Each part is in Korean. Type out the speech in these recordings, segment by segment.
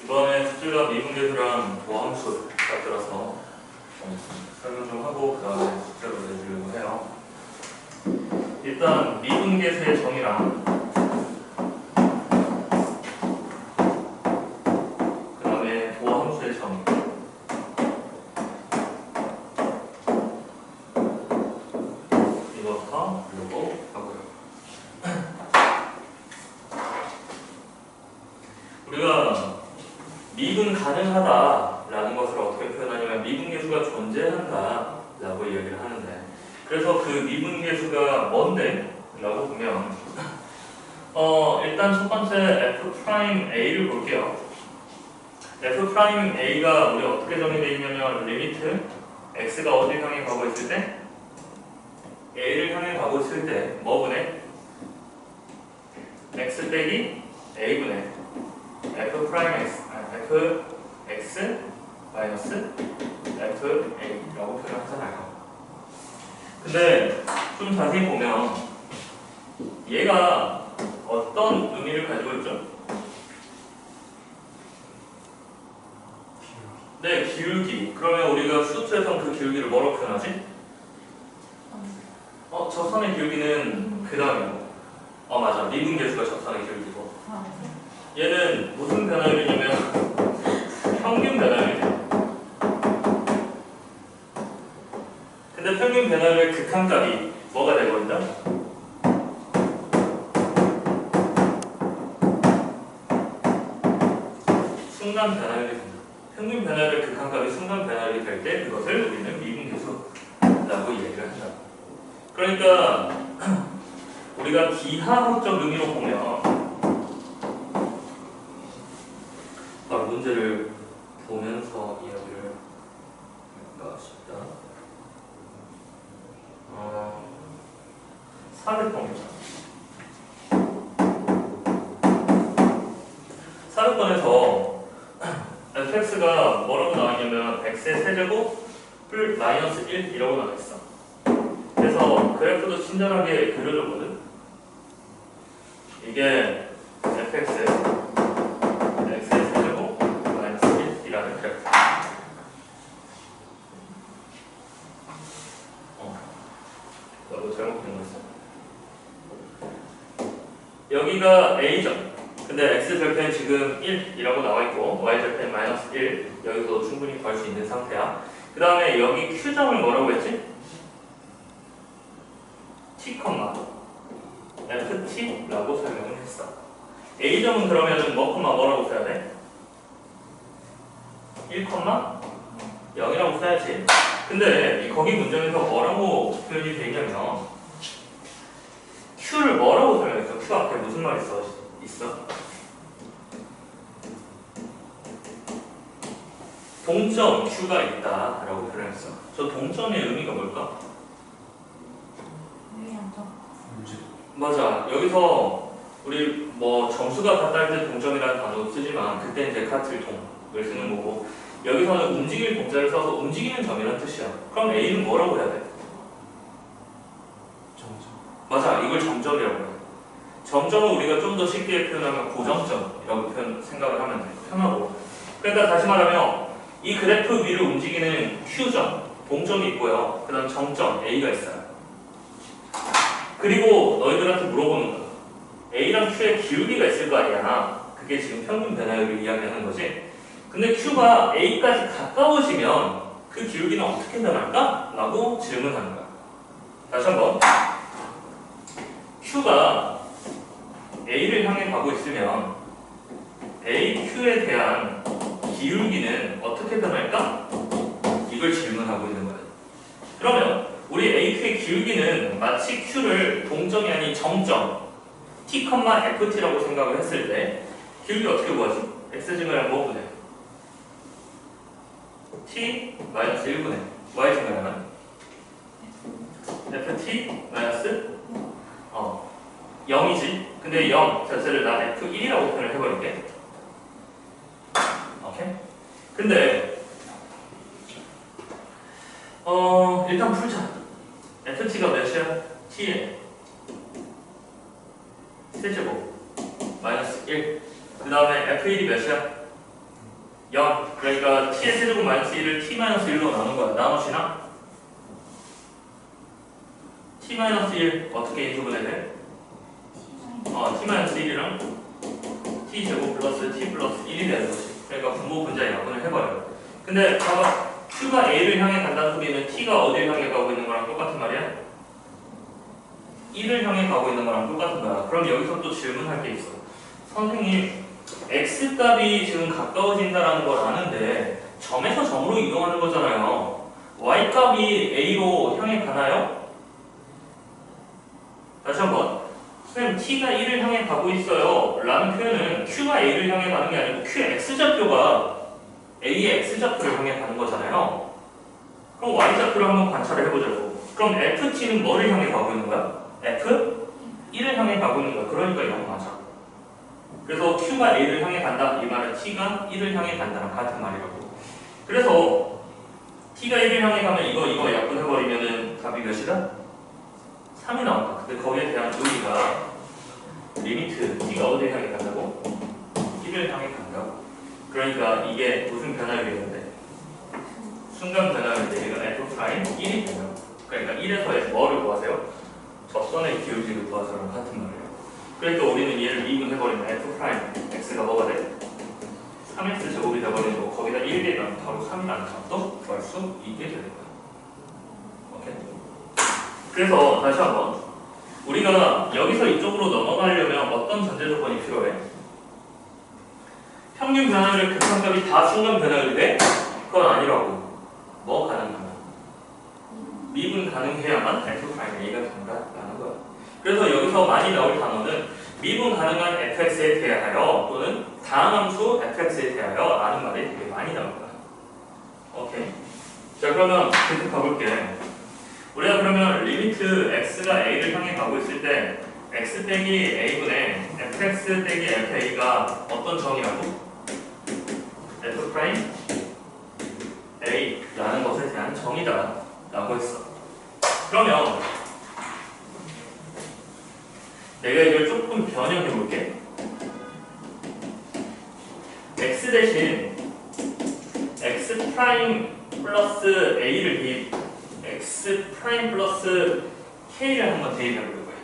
이번에 수질과 미분계수랑 도함수 들어서 설명 좀 하고 그 다음에 숙제로 내주려고 해요. 일단 미분계수의 정의랑 그 다음에 도함수의 정의 이거부터 보려고 하고요. 우리가 미분 가능하다라는 것을 어떻게 표현하냐면 미분계수가 존재한다 라고 이야기를 하는데, 그래서 그 미분계수가 뭔데? 라고 보면 일단 첫 번째 f'A를 볼게요. f'A가 우리 어떻게 정의되어 있냐면 리미트 x가 어딜 향해 가고 있을 때? a를 향해 가고 있을 때 뭐분의? x 빼기 a분의 fx 마이너스 fa라고 표현하잖아요. 근데 좀 자세히 보면 얘가 어떤 의미를 가지고 있죠? 네, 기울기. 그러면 우리가 수트에선 그 기울기를 뭐라고 표현하지? 저 선의 기울기는 그 다음이고, 맞아, 미분계수가 저 선의 기울기고, 얘는 무슨 변화율이냐면 평균 변화율이에요. 근데 평균 변화율의 극한값이 뭐가 되거든요? 순간 변화율이 됩니다. 평균 변화율의 극한값이 순간 변화율이 될 때 그것을 우리는 미분계수라고 이야기를 한다. 그러니까 우리가 기하학적 의미로 보면 바로 문제를 보면서 이야기를 할까 싶다. 400번입니다. 400번에서 fx가 뭐라고 나와있냐면 x의 세제곱 마이너스 1이라고 나와있어. 그래서 그래프도 친절하게 그려줬거든. 이게 fx의 x의 세제곱 마이너스 1이라는 그래프. 너도 잘못 그린 거 있어. 여기가 a점. 근데 x절편 지금 1이라고 나와있고 y절편 마이너스 1 여기서 충분히 구할 수 있는 상태야. 그 다음에 여기 q점을 뭐라고 했지? t, ft라고 설명을 했어. a점은 그러면은 뭐라고 써야 돼? 1,0이라고 써야지. 근데 거기 문장에서 뭐라고 표현이 되냐면 q를 뭐라고 설명했어? q 앞에 무슨 말이 있어? 동점 q가 있다라고 표현했어. 저 동점의 의미가 뭘까? 맞아. 여기서 우리 점수가 같다 할 때 동점이라는 단어도 쓰지만 그때 이제 같을 동을 쓰는 거고, 여기서는 움직일 동자를 써서 움직이는 점이라는 뜻이야. 그럼 A는 뭐라고 해야 돼? 점점. 맞아. 이걸 점점이라고 해. 점점은 우리가 좀 더 쉽게 표현하면 고정점이라고 생각을 하면 돼. 편하고. 그러니까 다시 말하면 이 그래프 위를 움직이는 Q점, 동점이 있고요. 그 다음 정점 A가 있어요. 그리고 너희들한테 물어보는 거야. A랑 Q의 기울기가 있을 거 아니야. 그게 지금 평균 변화율을 이야기하는 거지. 근데 Q가 A까지 가까워지면 그 기울기는 어떻게 변할까? 라고 질문하는 거야. 다시 한번. Q가 A를 향해 가고 있으면 AQ에 대한 기울기는 어떻게 변할까? 이걸 질문하고 있는 거야. 그러면 우리 AQ의 기울기는 마치 Q를 동점이 아닌 정점 T, FT라고 생각을 했을 때 기울기 어떻게 구하지? X증가량 뭐분의 T 마이너스 1분의 Y증가량은 FT 마이너스 0이지. 근데 0 자체를 난 F1이라고 표현을 해버릴게. 오케이? 근데 일단 풀자. FT가 몇이야? T에 세제곱 마이너스 1. 그 다음에 F1이 몇이야? 0. 그러니까 t의 세제곱 마이너스 1을 t-1로 나눈 거야. 나머지나 t-1 어떻게 인수분해 돼? t-1이랑 t제곱 플러스 t 플러스 1이 되는 거지. 그러니까 분모 분자 약분을 해봐요. 근데 봐봐. q가 a를 향해 간다는 소리는 t가 어디를 향해 가고 있는 거랑 똑같은 말이야? 1을 향해 가고 있는 거랑 똑같은 거야. 그럼 여기서 또 질문할 게 있어. 선생님, x값이 지금 가까워진다는 걸 아는데 점에서 점으로 이동하는 거잖아요. y값이 a로 향해 가나요? 다시 한번. 선생님, t가 1을 향해 가고 있어요 라는 표현은 q가 a를 향해 가는 게 아니고 q의 x좌표가 a의 x좌표를 향해 가는 거잖아요. 그럼 y좌표를 한번 관찰을 해보자고. 그럼 ft는 뭐를 향해 가고 있는 거야? f? 1을 향해 가고 있는 거야. 그러니까 0 맞아. 그래서 q가 a를 향해 간다. 이 말은 t가 1을 향해 간다랑 같은 말이라고. 그래서 t가 1을 향해 가면 이거 약분해버리면은 답이 몇이다? 3이 나온다. 근데 거기에 대한 의미가 리미트 t가 어디를 향해 간다고? 1을 향해 간다고. 그러니까 이게 무슨 변화율이었는데? 순간 변화율인데 얘가 f'1이 되면 그러니까 1에서 뭐를 구하세요? 접선의 기울기를 구하서랑 같은 말이에요. 그러니까 우리는 얘를 미분해버리면 f' x가 뭐가 돼? 3x 제곱이 돼버리는 거고 거기다 1 대면 바로 3이라는 값도 구할 수 있게 되는 거예요. 오케이? 그래서 다시 한번 우리가 여기서 이쪽으로 넘어가려면 어떤 전제 조건이 필요해? 평균 변화율의 극한값이 다 순간 변화율이 돼? 그건 아니라고. 뭐 가능하면? 미분 가능해야만 f'a가 된다라는 거야. 그래서 여기서 많이 나올 단어는 미분 가능한 fx에 대하여 또는 다음 함수 fx에 대하여 라는 말이 되게 많이 나올 거야. 오케이. 자, 그러면 계속 가볼게. 우리가 그러면 리미트 x가 a를 향해 가고 있을 때 x 빼기 a분의 fx 빼기 fa가 어떤 정의라고? f' a라는 것에 대한 정의다 라고 했어. 그러면 내가 이걸 조금 변형해 볼게. x 대신 x 프라임 플러스 a를 대입, x 프라임 플러스 k를 한번 대입해 볼 거야.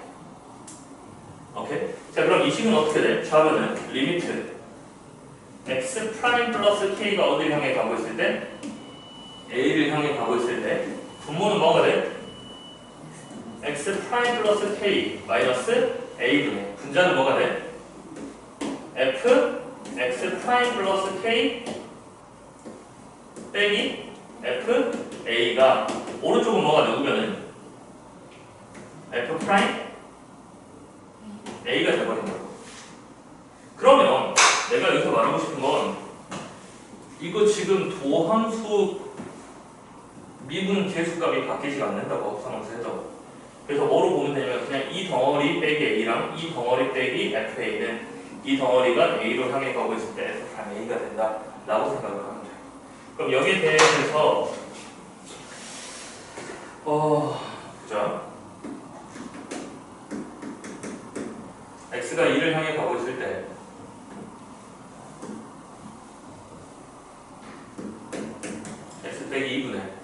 오케이? 자, 그럼 이 식은 어떻게 돼? 좌변은 리미트 x 프라임 플러스 k가 어디를 향해 가고 있을 때? a를 향해 가고 있을 때 분모는 뭐가 돼? x 프라임 플러스 k 마이너스 a분의 분자는 뭐가 돼? f x 프라임 플러스 k 빼기 f a가 오른쪽은 뭐가 누구면은 f 프라임 a가 돼버린다고. 그러면 내가 여기서 말하고 싶은 건 이거 지금 도함수 미분 계수값이 바뀌지 않는다고 상황에서. 그래서 뭐로 보면 되냐면 그냥 이 덩어리 빼기 a랑 이 덩어리 빼기 fa는 이 덩어리가 a로 향해 가고 있을 때 f''a가 된다 라고 생각을 하면 돼요. 그럼 여기에 대해서 보자. x가 2를 향해 가고 있을 때 x 빼기 2분의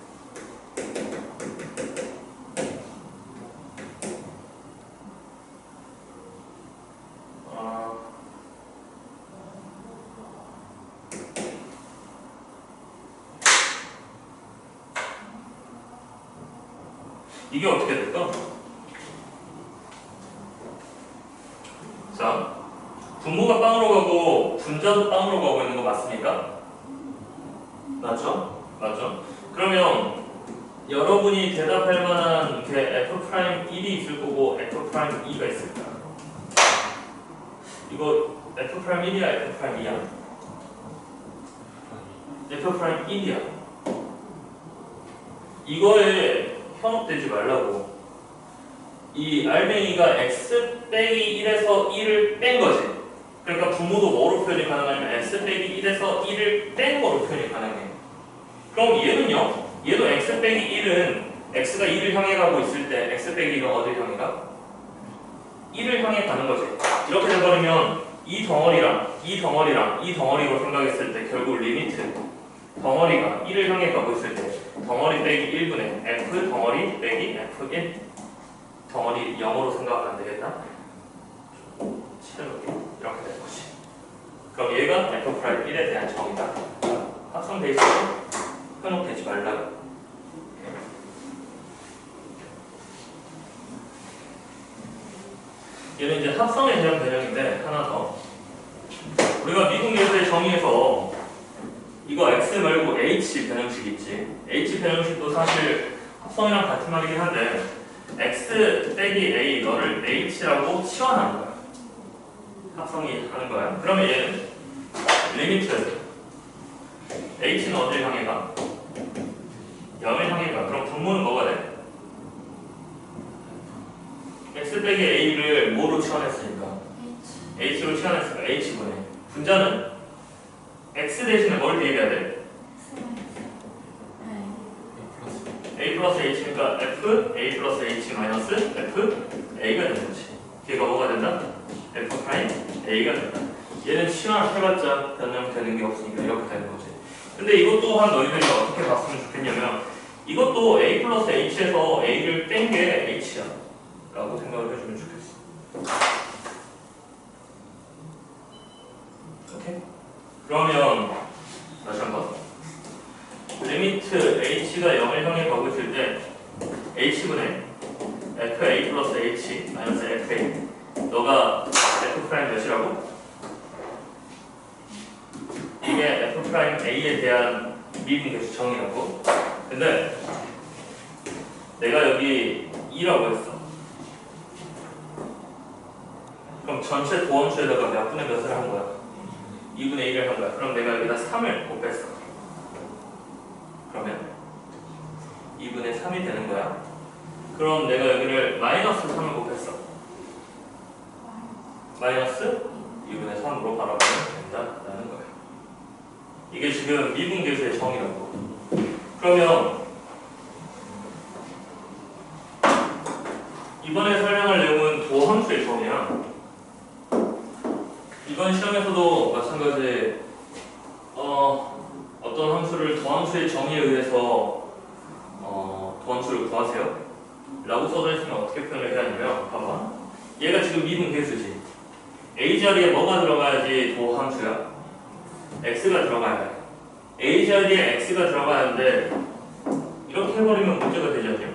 이게 어떻게 될까? 자, 분모가 빵으로 가고 분자도 빵으로 가고 있는 거 맞습니까? 맞죠? 맞죠? 그러면 여러분이 대답할 만한 게 f'1이 있을 거고 f'2가 있을 거야. 이거 f'1이야 f'2야? f'1이야. 이거에 현혹되지 말라고. 이 알맹이가 x 빼기 1에서 1을 뺀 거지. 그러니까 분모도 뭐로 표현이 가능하냐면 x 빼기 1에서 1을 뺀 거로 표현이 가능해. 그럼 얘는요? 얘도 x 빼기 1은 x가 2를 향해 가고 있을 때 x 빼기 1은 어디를 향해 가? 1을 향해 가는 거지. 이렇게 돼버리면 이 덩어리랑 이 덩어리랑 이 덩어리로 생각했을 때 결국 리미트 덩어리가 1을 향해 가고 있을 때 덩어리 빼기 1분의 f 덩어리 빼기 f1 덩어리 0으로 생각하면 안 되겠다? 이렇게 되는 거지. 그럼 얘가 f'1에 대한 정의다. 합성 베이스로 현혹되지 말라. 얘는 이제 합성에 대한 개념인데 하나 더. 우리가 미분계수의 정의에서 이거 x 말고 h 변형식 있지. h 변형식도 사실 합성이랑 같은 말이긴 한데 x 빼기 a 너를 h라고 치환하는 거야. 합성이 하는 거야. 그러면 얘는 리미트 h는 어딜 향해 가? 0을 향해 가. 그럼 분모는 뭐가 돼? x 빼기 a를 뭐로 치환했으니까? h로 치환했으니까 h분의 분자는 x 대신에 뭘 대입해야 돼? a 플러스 h니까 f a 플러스 h 마이너스 f a가 되는 거지. 걔가 뭐가 된다? f 프라임 a가 된다. 얘는 치환해봤자 변형되는 게 없으니까 이렇게 되는 거지. 근데 이것 또한 너희들이 어떻게 봤으면 좋겠냐면 이것도 a 플러스 h에서 a를 뺀 게 h야 라고 생각을 해주면 좋겠어. 오케이? 그러면 다시 한번 리미트 h가 0을 향해 가고 있을 때 h분의 fa 플러스 h 마이너스 fa 너가 f 프라임 몇이라고? 이게 f 프라임 a에 대한 미분계수 정의라고. 근데 내가 여기 2라고 했어. 그럼 전체 도함수에다가 몇 분의 몇을 한 거야? 2분의 1을 한 거야. 그럼 내가 여기다 3을 곱했어. 그러면 2분의 3이 되는 거야. 그럼 내가 여기를 마이너스 3을 곱했어. 마이너스 2분의 3으로 바라보면 된다라는 거야. 이게 지금 미분계수의 정의라고. 그러면 이번에 설명할 내용은 도함수의 정의야. 이번 시험에서도 마찬가지 어떤 함수를 도함수의 정의에 의해서 도함수를 구하세요 라고 써져 있으면 어떻게 표현을 해야 하냐면 봐봐. 얘가 지금 미분계수지. a 자리에 뭐가 들어가야지 도함수야? x가 들어가야 돼. a 자리에 x가 들어가는데 이렇게 해버리면 문제가 되지 않냐?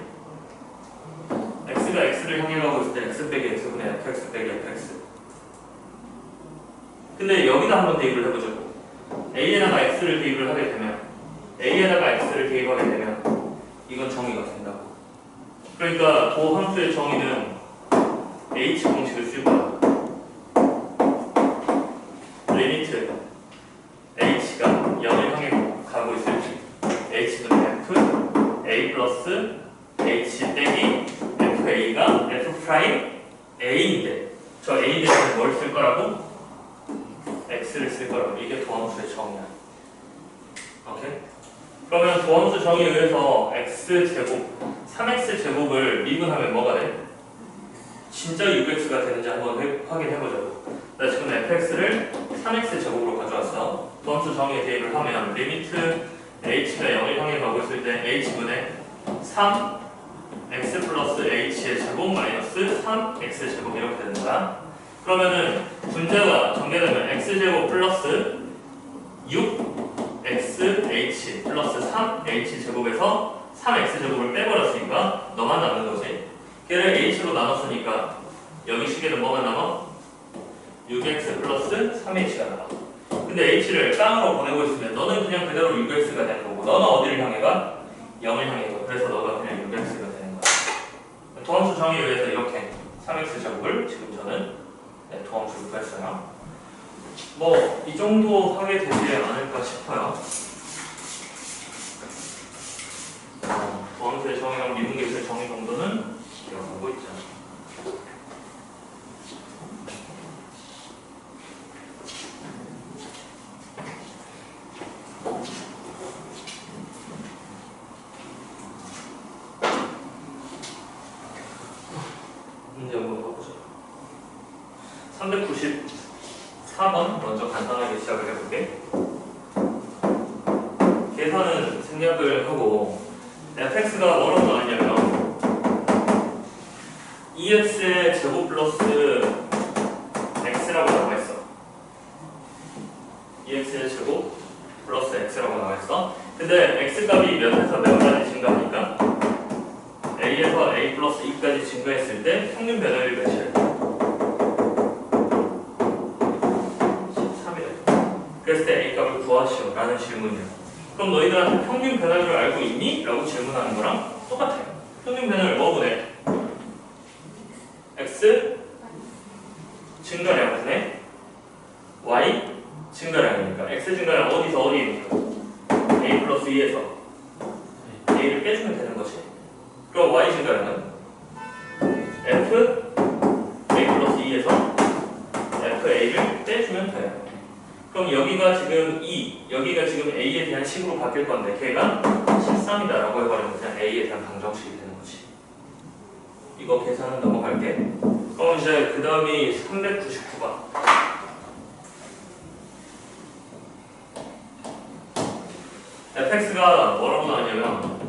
x가 x를 향해 가고 있을 때 x 빼기 x분의 fx 빼기 fx. 근데 여기다 한번 대입을 해보자고. a에다가 x를 대입을 하게 되면 a에다가 x를 대입하게 되면 이건 정의가 된다고. 그러니까 도함수의 정의는 h 공식을 쓸 거야. 리미트 h가 0을 향해 가고 있을 때 h는 f a 플러스 h 빼기 fa가 f 프라임 a인데 저 a 대신에 뭘 쓸 거라고? x를 쓸 거라고. 이게 도함수의 정의야. 오케이? 그러면 도함수 정의에 의해서 x제곱 3x제곱을 미분하면 뭐가 돼? 진짜 6x가 되는지 한번 확인해보자고. 나 지금 fx를 3x제곱으로 가져왔어. 도함수 정의에 대입을 하면 리미트 h가 0을 향해 가고 있을 때 h분의 3x 플러스 h의 제곱 마이너스 3x제곱 이렇게 되는 거야. 그러면은 분자가 전개되면 x제곱 플러스 6xh 플러스 3h제곱에서 3x제곱을 빼버렸으니까 너만 남는 거지. 걔를 h로 나눴으니까 여기 식에는 뭐가 남아? 6x 플러스 3h가 남아. 근데 h를 깡으로 보내고 있으면 너는 그냥 그대로 6x가 되는 거고 너는 어디를 향해 가? 0을 향해 가. 그래서 너가 그냥 6x가 되는 거야. 도함수 정의에 의해서 이렇게 3x제곱을 지금 저는 도함수를 구했어요. 뭐 이 정도 하게 되지 않을까 싶어요. 도함수의 정의랑 미분계수의 정의 정도는 기억하고 있죠. 문제 한번 봐보자. 393 4번 먼저 간단하게 시작을 해볼게. 계산은 생략을 하고 fx가 뭐라고 나왔냐면 2x의 제곱 플러스 x라고 나와있어. 2x의 제곱 플러스 x라고 나와있어. 근데 x값이 몇에서 몇까지 증가하니까 a에서 a 플러스 2까지 증가했을 때 평균 변화율이 몇이야? 13이래. 그랬을 때 a값을 구하시오 라는 질문이야. 그럼 너희들한테 평균 변화율을 알고 있니? 라고 질문하는 거랑 똑같아요. 평균 변화율 뭐분해? x 증가량분의 y 증가량이니까 x 증가량 어디서 어디입니까? a 플러스 2에서 a를 빼주면 되는 거지. 그럼 y 증가량은 f a 플러스 2에서 fa를 빼주면 돼요. 그럼 여기가 지금 2, 여기가 지금 a에 대한 식으로 바뀔 건데 걔가 13이다 라고 해버리면 그냥 a에 대한 방정식이 되는 거지. 이거 계산은 넘어갈게. 그럼 이제 그 다음이 399번. fx가 뭐라고 나왔냐면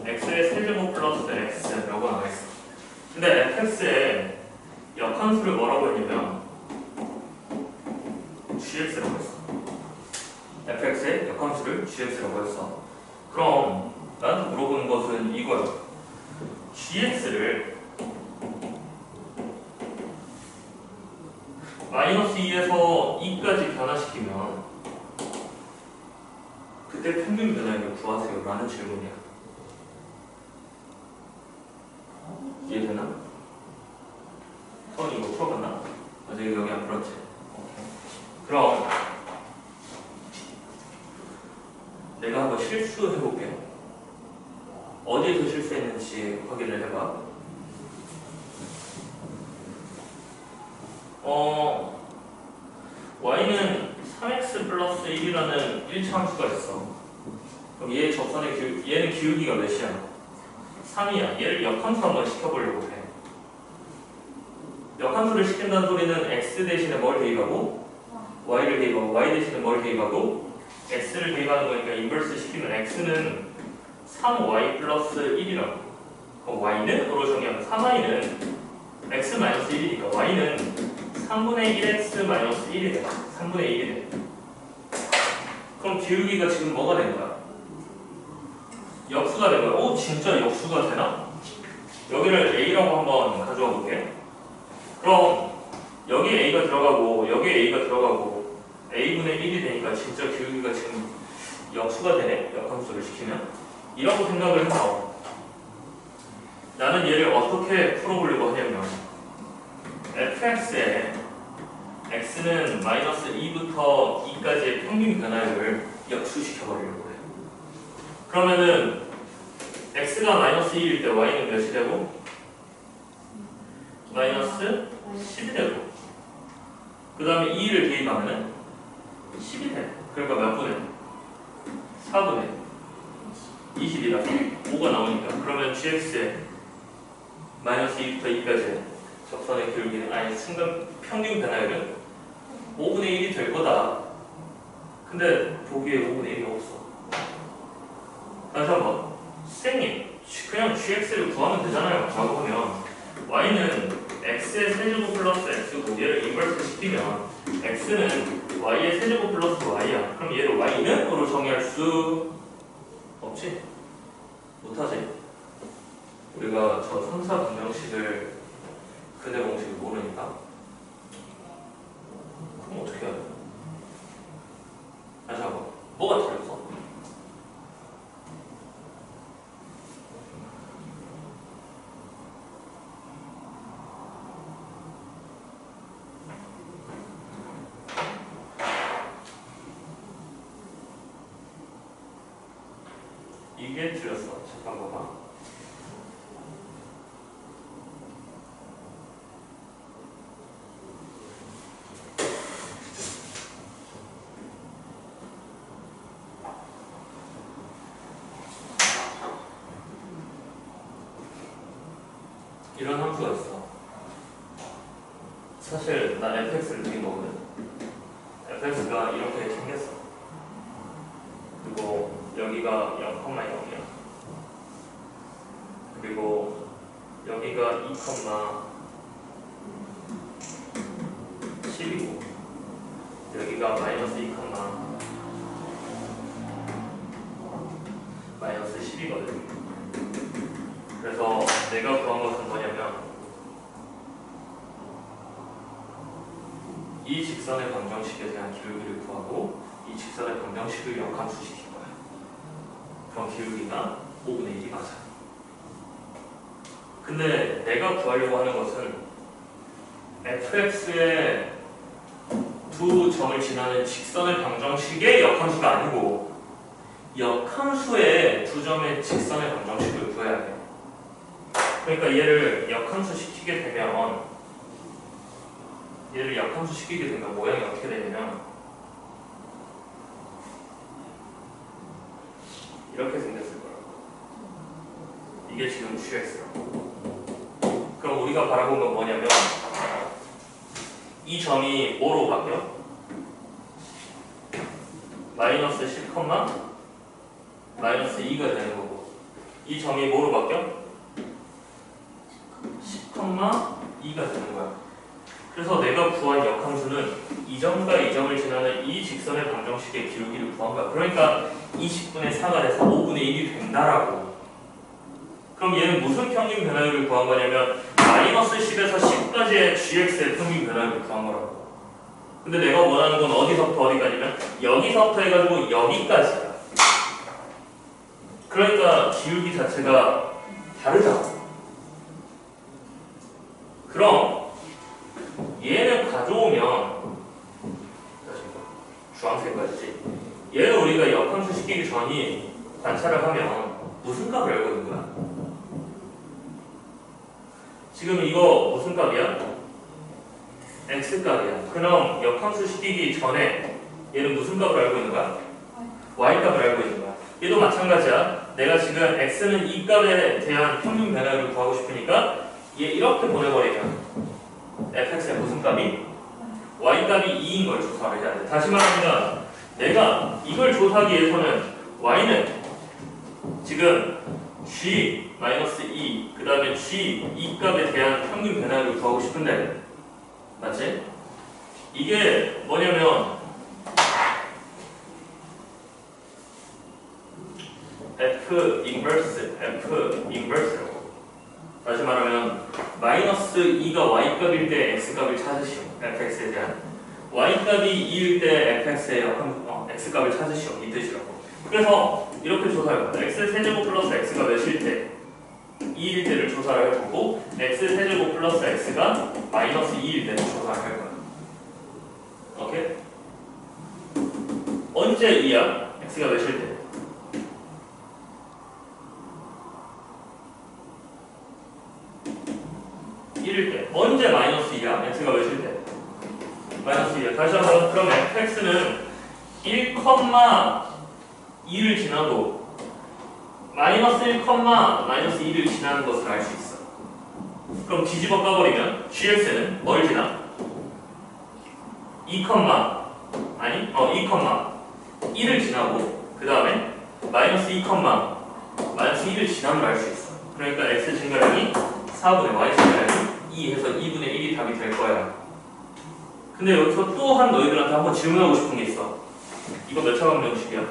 x의 세제곱 플러스 x라고 나와있어. 근데 fx의 역함수를 뭐라고 했냐면 gx라고 했어. fx의 역함수를 gx라고 했어. 그럼 나한테 물어보는 것은 이거야. gx를 마이너스 2에서 2까지 변화시키면 그때 평균 변화율을 구하세요 라는 질문이야. 이해되나? 선이 이거 풀어봤나? 아직 여기 안 풀었지? 오케이. 그럼 내가 한번 실수해볼게. 어디에서 실수했는지 확인을 해봐. y는 3x 플러스 1이라는 1차 함수가 있어. 그럼 얘 접선의 얘는 기울기가 몇이야? 3이야. 얘를 역함수 한번 시켜보려고 해. 역함수를 시킨다는 소리는 x 대신에 뭘 대입하고 y를 대입하고 y 대신에 뭘 대입하고 x를 대입하는 거니까 인버스 시키면 x는 3y 플러스 1이라고. 그럼 y는 으로 정의하면 3y는 x 마이너스 1이니까 y는 3분의 1x 마이너스 1이 돼. 3분의 1이 돼. 그럼 기울기가 지금 뭐가 된 거야? 역수가 된 거야. 오, 진짜 역수가 되나? 여기를 a라고 한번 가져와 볼게. 그럼 여기 a가 들어가고 여기 a가 들어가고 a분의 1이 되니까 진짜 기울기가 지금 역수가 되네. 역함수를 시키면. 이라고 생각을 해서 나는 얘를 어떻게 풀어보려고 하냐면 fx에 x는 마이너스 2부터 2까지의 평균 변화율을 역수시켜버리려고 해요. 그러면은 x가 마이너스 2일 때 y는 몇이 되고 마이너스 10이 되고 그 다음에 2를 대입하면은 10이 돼. 그러니까 몇 분의? 4분의 20이라서 5가 나오니까 그러면 gx에 마이너스 2부터 2까지 접선의 기울기는 아니 순간 평균 변화율은 5분의 1이 될 거다. 근데 보기에 5분의 1이 없어. 다시 한번 선생님 그냥 gx를 구하면 되잖아요 라고 하면 y는 x의 세제곱 플러스 x고 얘를 인버스 시키면 x는 y의 세제곱 플러스 y야. 그럼 얘를 y는 으로 정의할 수 없지? 못하지? 우리가 저 3, 4 방정식을 근해 공식을 모르니까 그럼 어떻게 해야 돼? 다시 한번 뭐가 틀렸어? 이게 틀렸어. 잠깐 봐봐. 이런 함수가 있어. 사실 난 fx를 느낀 거거든. fx가 이렇게 생겼어. 그리고 여기가 0,0이야. 그리고 여기가 2,10이고 여기가 마이너스 2, 마이너스 10이거든. 그래서 내가 구한 것은 뭐냐면 이 직선의 방정식에 대한 기울기를 구하고 이 직선의 방정식을 역함수시킨 거야. 그럼 기울기가 5분의 1이 맞아. 근데 내가 구하려고 하는 것은 fx의 두 점을 지나는 직선의 방정식의 역함수가 아니고 역함수의 두 점의 직선의 방정식을 구해야 돼. 그러니까 얘를 역함수 시키게 되면 모양이 어떻게 되냐면 이렇게 생겼을 거라고. 이게 지금 gx라고. 그럼 우리가 바라본 건 뭐냐면 이 점이 뭐로 바뀌어? 마이너스 10, 마이너스 2가 되는 거고 이 점이 뭐로 바뀌어? 10,2가 되는 거야. 그래서 내가 구한 역함수는 이 점과 이 점을 지나는 이 직선의 방정식의 기울기를 구한 거야. 그러니까 20분의 4가 돼서 5분의 1이 된다라고. 그럼 얘는 무슨 평균 변화율을 구한 거냐면 마이너스 10에서 10까지의 gx의 평균 변화율을 구한 거라고. 근데 내가 원하는 건 어디서부터 어디까지면 여기서부터 해가지고 여기까지야. 그러니까 기울기 자체가 다르잖아. 그럼 얘는 가져오면 주황색까지 얘를 우리가 역함수 시키기 전이 관찰을 하면 무슨 값을 알고 있는 거야? 지금 이거 무슨 값이야? x값이야. 그럼 역함수 시키기 전에 얘는 무슨 값을 알고 있는 거야? y값을 알고 있는 거야. 얘도 마찬가지야. 내가 지금 x는 이 값에 대한 평균 변화율을 구하고 싶으니까 얘 이렇게 보내버리면 fx의 무슨 값이? y값이 2인 걸 조사를 해야 돼. 다시 말하면 내가 이걸 조사하기 위해서는 y는 지금 g-2 그 다음에 g 이 값에 대한 평균 변화율을 구하고 싶은데 맞지? 이게 뭐냐면 f 인버스라고. 다시 말하면 마이너스 2가 y값일 때 x값을 찾으시오. fx에 대한 y값이 2일 때 fx의 x값을 찾으시오. 이 뜻이라고. 그래서 이렇게 조사할 거야. x세제곱 플러스 x가 몇일 때 2일 때를 조사를 해보고 x세제곱 플러스 x가 마이너스 2일 때를 조사를 할 거야. 오케이? 언제 2야? x가 몇일 때? 언제 마이너스 2야? x가 몇일 때? 마이너스 2야. 다시 한번 그럼 fx는 1,2를 지나도 마이너스 1, 마이너스 2를 지나는 것을 알 수 있어. 그럼 뒤집어 까버리면 gx는 뭘 지나? 2,1을 지나고 그 다음에 마이너스 2, 마이너스 2를 지나면 알 수 있어. 그러니까 x 증가량이 4분의 y 증가량이 2 해서 2분의 1이 답이 될 거야. 근데 여기서 또한 너희들한테 한번 질문하고 싶은 게 있어. 이거 몇 차 방정식이야?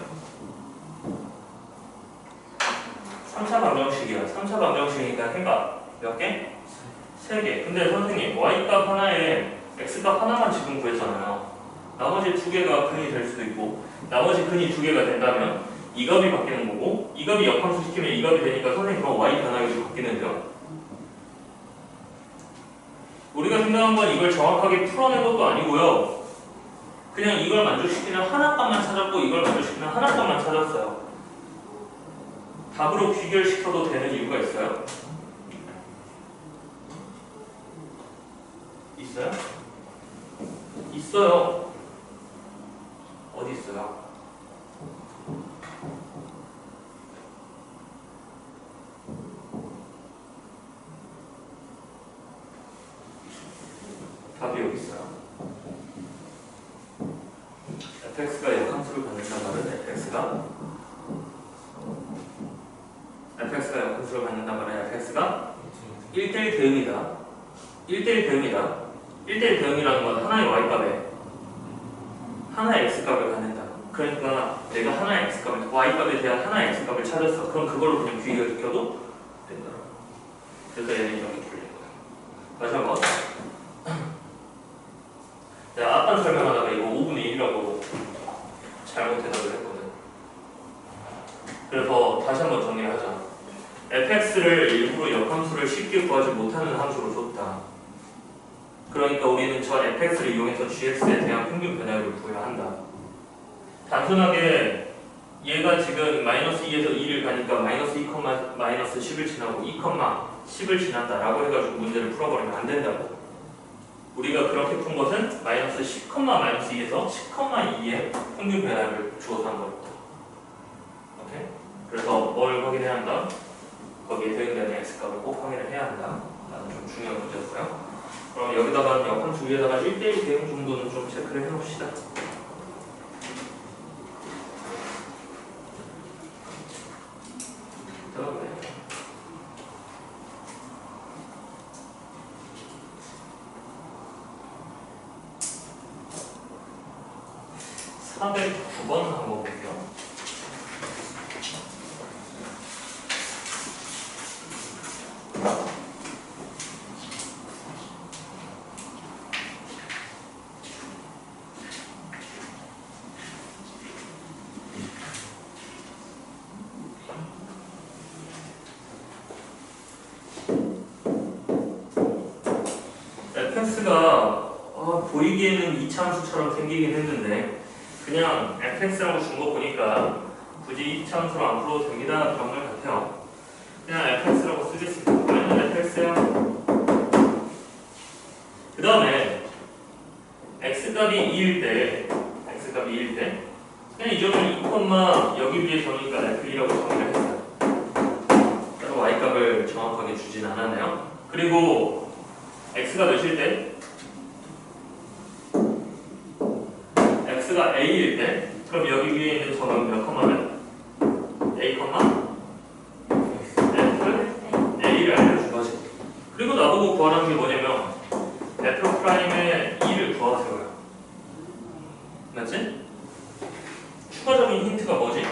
3차 방정식이야. 3차 방정식이니까 해가 몇 개? 3개. 근데 선생님 y값 하나에 x값 하나만 지금 구했잖아요. 나머지 두 개가 근이 될 수도 있고 나머지 근이 두 개가 된다면 이 값이 바뀌는 거고 이 값이 역함수 시키면 이 값이 되니까 선생님 그럼 y 변화율이 바뀌는데요. 우리가 생각한 건 이걸 정확하게 풀어낸 것도 아니고요. 그냥 이걸 만족시키는 하나 값만 찾았고 이걸 만족시키는 하나 값만 찾았어요. 답으로 귀결시켜도 되는 이유가 있어요? 있어요? 있어요. 어디 있어요? 답이 여기 있어요. 역함수를 받는다는 말은 fx가 역함수를 받는다는 말은 fx가 1대1 대응이다. 1대1 대응이다. 1대1 대응이라는 건 하나의 y값에 하나의 x값을 갖는다. 그러니까 내가 하나의 x값을 y값에 대한 하나의 x값을 찾았어. 그럼 그걸로 그냥 귀결시켜도 된다. 그래서 얘는 이렇게 풀린 거야. 다시 한번. 내가 아까 설명하다가 이거 5분의 1이라고 잘못 대답을 했거든. 그래서 다시 한번 정리를 하자. fx를 일부러 역함수를 쉽게 구하지 못하는 함수로 줬다. 그러니까 우리는 저 fx를 이용해서 gx에 대한 평균 변화율을 구해야 한다. 단순하게 얘가 지금 마이너스 2에서 2를 가니까 마이너스 2, 마이너스 10을 지나고 2, 10을 지난다 라고 해가지고 문제를 풀어버리면 안 된다고. 우리가 그렇게 푼 것은 마이너스 10, 마이너스 2에서 10,2의 평균 변화율을 주어서 한 거였다. 오케이? 그래서 뭘 확인해야 한다? 거기에 대응되는 x값을 꼭 확인을 해야 한다. 라는 좀 중요한 문제였고요. 그럼 여기다가 역함수 위에다가 1대1 대응 정도는 좀 체크를 해놓읍시다. 그다음에 409번 한번 볼게요. fx가 보이기에는 이차함수처럼 생기긴 했는데 그냥 fx라고 준 거 보니까 굳이 이차함수로 안 풀어도 됩니다 그런 말 같아요. 그냥 fx라고 쓰겠습니다. 왜냐면 fx야. 그 다음에 x값이 2일 때 그냥 이 점을 2, 여기 위에 정의가 f2라고 정의를 했어요. 따로 y값을 정확하게 주진 않았네요. 그리고 x가 몇일 때? x가 a일 때? 그럼 여기 위에 있는 점은 몇 컴마면? a, f, a를 알려준 거지. 그리고 나보고 구하라는 게 뭐냐면 f'의 2를 구하세요. 맞지? 추가적인 힌트가 뭐지?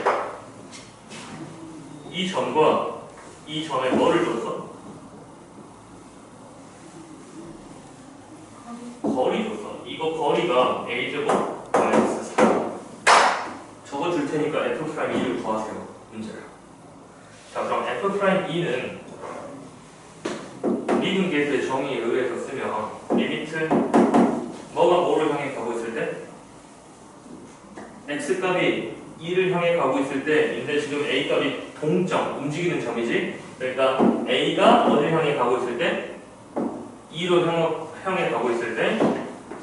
이 점과 이 점에 뭐를 줬어? 거리 줬어. 이거 거리가 a제곱 마이너스 4. 저거 줄 테니까 f'2를 구하세요. 문제를. 자, 그럼 f'2는 미분계수의 정의에 의해서 쓰면 리미트 뭐가 뭐를 향해 가고 있을 때? x값이 2를 향해 가고 있을 때인데 지금 a값이 동점, 움직이는 점이지? 그러니까 a가 어디를 향해 가고 있을 때? 2로 향해 가고 있을 때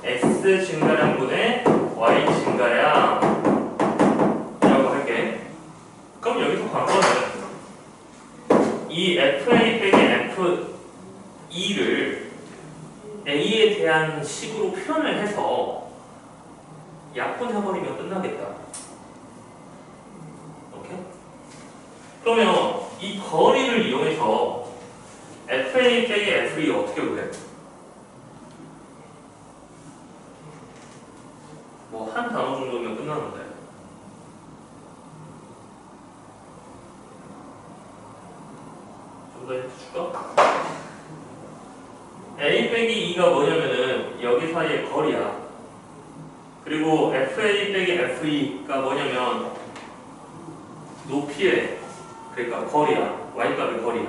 x 증가량분의 y 증가량 이라고 할게. 그럼 여기서 관건은 이 fa 빼기 f2를 a에 대한 식으로 표현을 해서 약분해버리면 끝나겠다. 오케이? 그러면 이 거리를 이용해서 fa 빼기 f2 어떻게 구해? 뭐 한 단어 정도면 끝나는데 좀 더 힌트 줄까? a 빼기 2가 뭐냐면은 여기 사이의 거리야. 그리고 fa 빼기 f2가 뭐냐면 높이의 그러니까 거리야. y값의 거리야.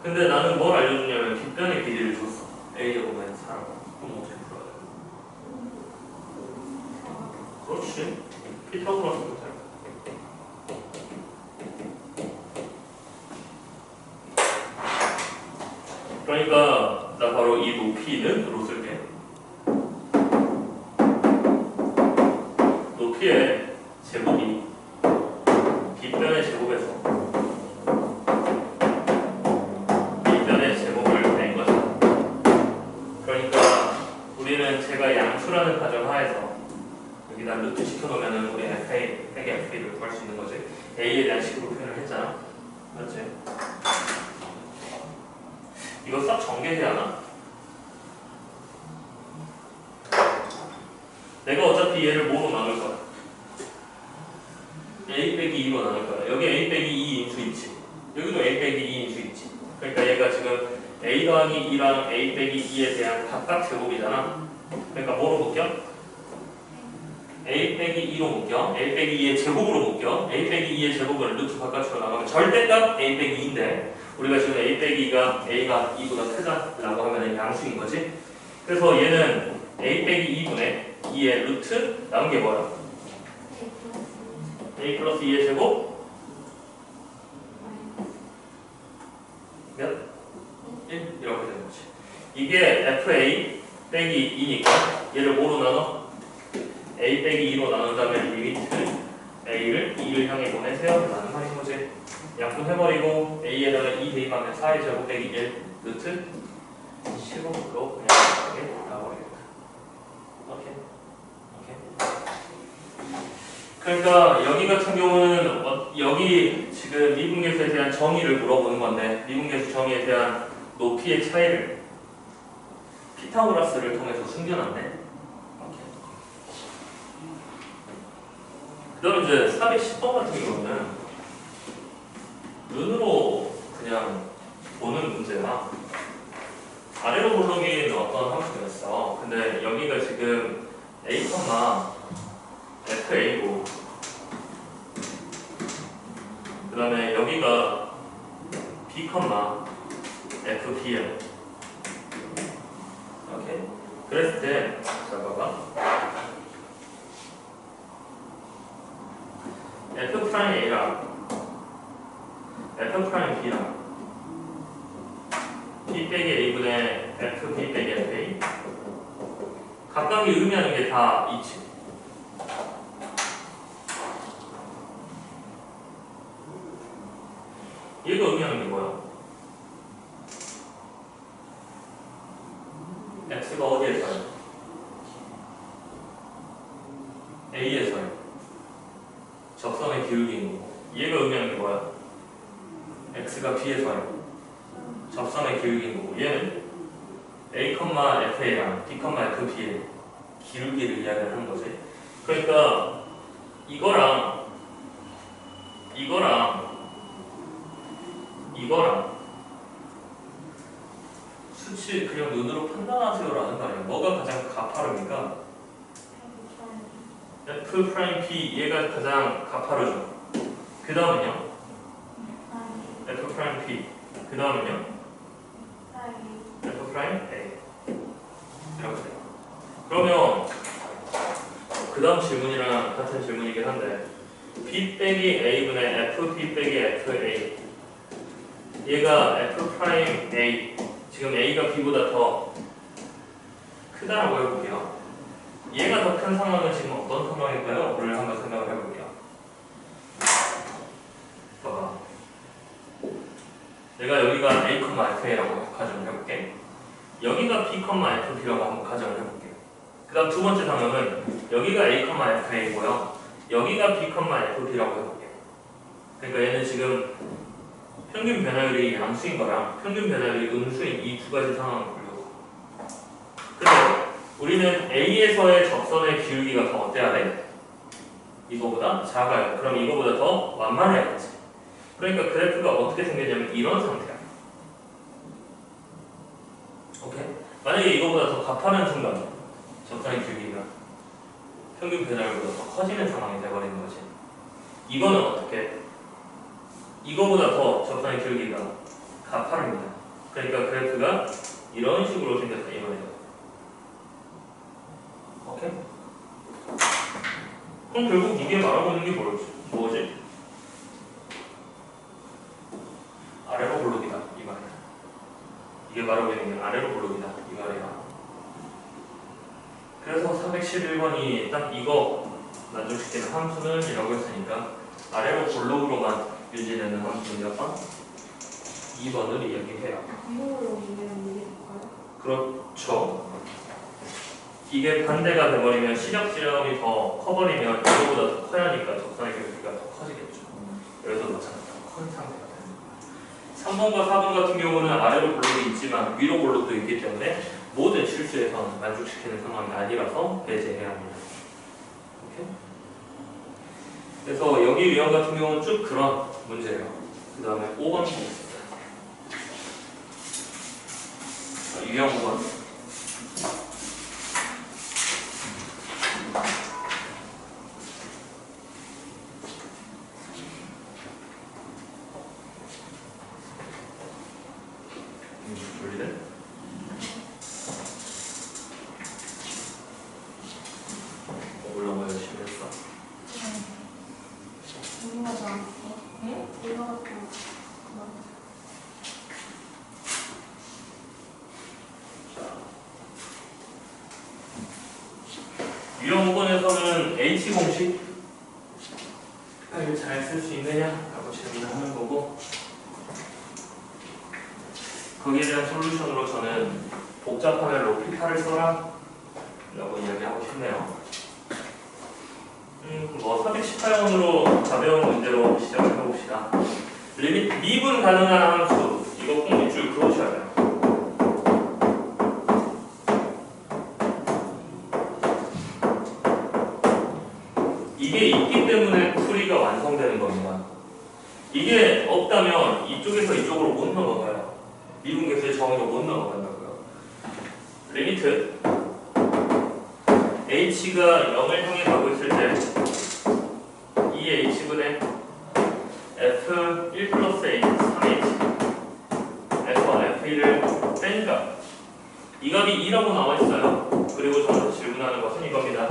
근데 나는 뭘 알려주냐면 빗변의 길이를 줬어. a제곱은 4라고. 그럼 어떻게 풀어야 돼? 그렇지. 피타고라스 못해. 그러니까 나 바로 이 높이는으로 쓸게. 높이의 제곱이 빗변의 제곱에서 빗변의 제곱을 낸 거죠. 그러니까 우리는 제가 양수라는 가정하에서 여기다 루트 시켜놓은 정도면은 우리 FA, 핵의 FA를 구할 수 있는 거지. A에 대한 식으로 표현을 했잖아. 맞지? 이거 싹 전개해야 하나? 내가 어차피 얘를 뭐로 나눌 거야? A 빼기 2로 나눌 거야. 여기 A 빼기 2 인수 있지. 여기도 A 빼기 2 인수 있지. 그러니까 얘가 지금 A 더하기 2랑 A 빼기 2에 대한 각각 제곱이잖아. 그러니까 뭐로 묶여? A 빼기 2로 묶여. A 빼기 2의 제곱으로 묶여. A 빼기 2의 제곱은 루트 바깥으로 나가면 절대값 A 빼기 2인데 우리가 지금 A 빼기 2가 A가 2보다 크다라고 하면 양수인 거지. 그래서 얘는 A 빼기 2분의 2의 루트 남은 게 뭐야? A 플러스 2의 제곱? 몇? 1? 이렇게 되는 거지. 이게 FA 빼기 2니까 얘를 뭐로 나눠? A 빼기 2로 나눈 다음에 리미트 A를 2를 향해 보내세요 라는 말인 거지. 약분해버리고 A에다가 2 대입하면 4의 제곱 빼기 1 루트 15로 그냥 이렇게 나와버리겠다. 오케이. 그러니까 여기 같은 경우는 여기 지금 미분계수에 대한 정의를 물어보는 건데 미분계수 정의에 대한 높이의 차이를 피타고라스를 통해서 숨겨놨네. 그다음 이제 410번 같은 경우는 눈으로 그냥 보는 문제야. 아래로 블록인 어떤 함수였어. 근데 여기가 지금 A, FA고 그 다음에 여기가 B, FB야. 오케이? 그랬을 때, 자 봐봐. F'A랑 F'B랑 B 빼기 A분의 FB 빼기 FA 각각이 의미하는 게 다 있지. 얘가 의미하는 게 뭐야? X가 어디에서요? A에서요. 적선의 기울기인 거고. 얘가 의미하는 게 뭐야? X가 B에서요. 적선의 기울기인 거고. 얘는 A, FA랑 B, FB의 기울기를 이야기하는 거지. 그러니까 이거랑 수치 그냥 눈으로 판단하세요라는 거 아니야. 뭐가 가장 가파릅니까? F'B 얘가 가장 가파르죠. 그 다음은요? F'B 그 다음은요? F'A 이렇게 돼요. 그러면 그 다음 질문이랑 같은 질문이긴 한데 B 빼기 A분의 FB 빼기 FA 얘가 F'A 지금 A가 B보다 더 크다라고 해볼게요. 얘가 더 큰 상황은 지금 어떤 상황일까요? 를 한번 생각을 해볼게요. 봐봐. 내가 여기가 A, FA라고 가정을 해볼게. 여기가 B, FB라고 한번 가정을 해볼게. 그 다음 두 번째 상황은 여기가 A, FA고요. 여기가 B, FB라고 해볼게. 그러니까 얘는 지금 평균 변화율이 양수인 거랑 평균 변화율이 음수인 이 두 가지 상황을 보려고. 근데 우리는 A에서의 적선의 기울기가 더 어때야 돼? 이거보다 작아요. 그럼 이거보다 더 완만해야겠지. 그러니까 그래프가 어떻게 생겼냐면 이런 상태야. 오케이? 만약에 이거보다 더 가파른 순간 적선의 기울기가 평균 변화율보다 더 커지는 상황이 돼버리는 거지. 이거는 어떻게? 이거보다 더 적선의 기울기가 가파릅니다. 그러니까 그래프가 이런 식으로 생겼다 이 말이에요. 오케이? 그럼 결국 이게 말하고 있는 게 뭐지? 아래로 블록이다 이 말이야. 이게 말하고 있는 게 아래로 블록이다 이 말이야. 그래서 411번이 딱 이거 만족시키는 함수는 이라고 했으니까 아래로 블록으로만 유지되는 함수는 몇 번? 2번을 이야기해요. 이걸로 문제를 물어볼까요? 그렇죠. 이게 반대가 돼버리면 시력 지점이 더 커버리면 이거보다 더 커야 하니까 적선의 괴리가 더 커지겠죠. 그래서 마찬가지로 큰 상태가 됩니다. 3번과 4번 같은 경우는 아래로 볼록이 있지만 위로 볼록도 있기 때문에 모든 실수에선 만족시키는 상황이 아니라서 배제해야 합니다. 이렇게. 그래서 여기 유형 같은 경우는 쭉 그런 문제예요. 그 다음에 5번 보겠습니다. 유형 5번. 유형 5번에서는 H 공식 잘 쓸 수 있느냐 라고 질문을 하는 거고, 거기에 대한 솔루션으로 저는 복잡하면 로피타를 써라 라고 이야기하고 싶네요. 뭐 418번으로 가벼운 문제로 시작을 해봅시다. 리밋 미분 가능한 함수, 이거 꼭 밑줄 그어주셔야 돼요. 이게 있기 때문에 풀이가 완성되는 겁니다. 이게 없다면 이쪽에서 이쪽으로 못 넘어가요. 미분계수의 정의로 못 넘어간다고요. 리미트 h가 0을 향해 가고 있을 때 이 h분의 f1 플러스 a 3h 에서 f1을 뺀 값, 이 값이 2라고 나와 있어요. 그리고 저한테 질문하는 것은 이겁니다.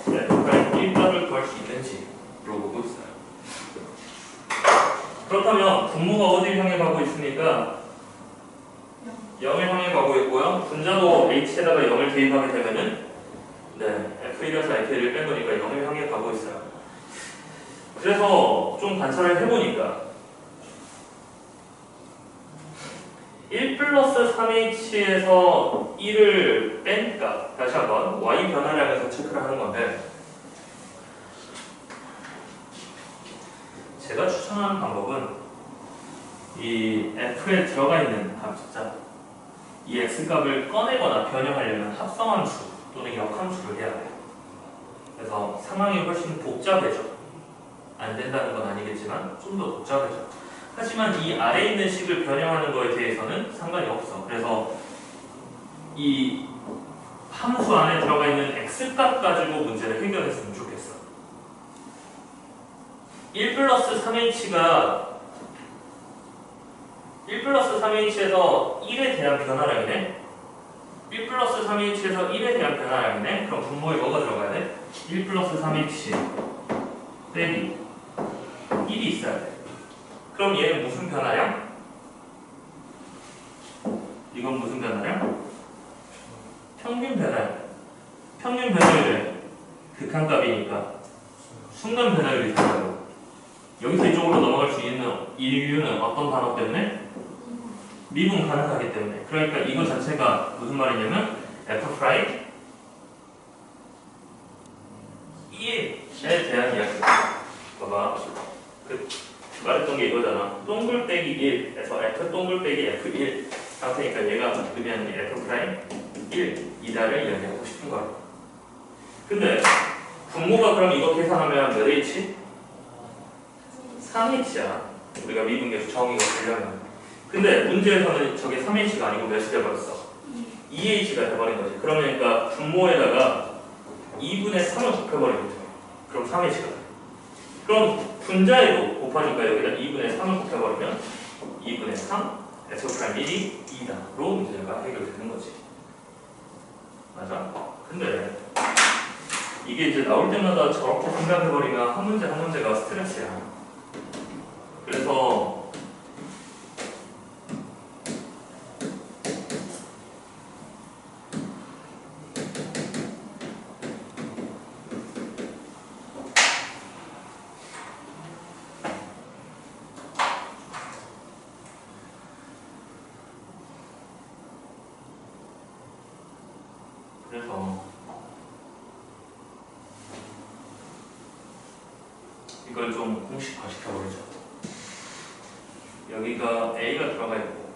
f'1 값을 구할 수 있는지 물어보고 있어요. 그렇다면 분모가 어디를 향해 가고 있습니까? 0을 향해 가고 있고요. 분자도 h에다가 0을 대입하게 되면은 f1에서 f를 뺀 거니까 0을 향해 가고 있어요. 그래서 좀 관찰을 해보니까 1 플러스 3h에서 1을 뺀 값, 다시 한번 y 변화량에서 체크를 하는 건데, 제가 추천하는 방법은 이 f에 들어가 있는 값자, 이 x값을 꺼내거나 변형하려면 합성함수 또는 역함수를 해야 돼요. 그래서 상황이 훨씬 복잡해져. 안 된다는 건 아니겠지만 좀 더 복잡해져. 하지만 이 아래에 있는 식을 변형하는 거에 대해서는 상관이 없어. 그래서 이 함수 안에 들어가 있는 x값 가지고 문제를 해결했으면 좋겠어. 1 플러스 3h가 1 플러스 3h에서 1에 대한 변화량이네. 1 플러스 3h에서 1에 대한 변화량이네. 그럼 분모에 뭐가 들어가야 돼? 1 플러스 3h 빼기 1이 있어야 돼. 그럼 얘는 무슨 변화량? 이건 무슨 변화량? 평균 변화량. 평균 변화율의 극한값이니까 순간 변화율이 있어요. 여기서 이쪽으로 넘어갈 수 있는 이유는 어떤 단어 때문에? 미분 가능하기 때문에. 그러니까 이거 자체가 무슨 말이냐면 f' 1에 대한 이야기다. 봐봐. 말했던 게 이거잖아. 동글 빼기 1에서 f 동글 빼기 f1 상태니까 얘가 의미하는 f' 1 이다를 이야기하고 싶은 거야. 근데 분모가 그럼 이거 계산하면 몇 h? 3h야. 우리가 미분계수 정의가 되려면. 근데 문제에서는 저게 3h가 아니고 몇이 돼버렸어? 2h가 돼버린 거지. 그러니까 분모에다가 2분의 3을 곱해버린 거죠. 그럼 3h가 돼. 그럼 분자에도 곱하니까 여기다 2분의 3을 곱해버리면 2분의 3 f'1이 2다로 문제가 해결되는 거지. 맞아? 근데 이게 이제 나올 때마다 저렇게 생각해버리면 한 문제 한 문제가 스트레스야. 그래서 이걸 좀 공식화 시켜버리죠. 여기가 A가 들어가 있고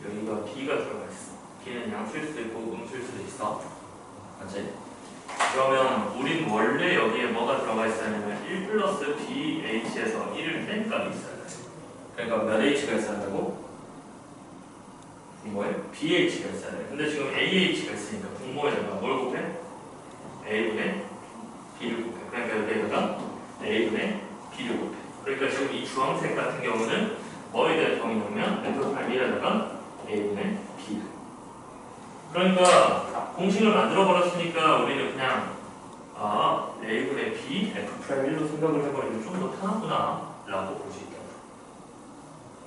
여기가 B가 들어가 있어. B는 양수일 수도 있고 음수일 수도 있어. 맞지? 그러면 우린 원래 여기에 뭐가 들어가 있어야 하냐면 1 플러스 BH에서 1을 뺀 값이 있어야 돼. 그러니까 몇 H가 있어야 되고 뭐예요? BH가 있어야 돼. 근데 지금 AH가 있으니까 분모에다가 뭘 곱해? A분의 B를 곱해. 그러니까 여기에다가 A분의 B를 곱해. 그러니까 지금 이 주황색 같은 경우는 뭐에 대한 정의냐면 F8에다가 A분의 B. 그러니까 공식을 만들어 버렸으니까 우리는 그냥 A분의 B, F'1로 생각을 해버리면 좀 더 편하구나 라고 볼 수 있다.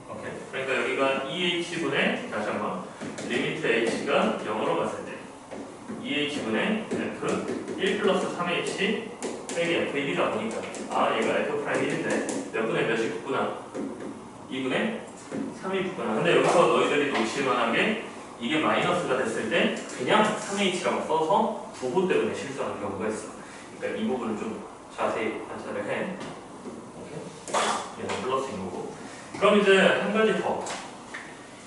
오케이. 그러니까 여기가 2H분의 다시 한번 리미트 H가 0으로 갔을 때 2H분의 F 1 플러스 3H 빼기 F1이다 보니까 얘가 F'1인데 몇 분의 몇이 붙구나? 2분의 3이 붙구나. 근데 여기서 너희들이 놓칠만하게 이게 마이너스가 됐을 때 그냥 3H라고 써서 부호 때문에 실수하는 경우가 있어. 그러니까 이 부분을 좀 자세히 관찰을 해. 오케이? 얘는 플러스인 거고. 그럼 이제 한 가지 더.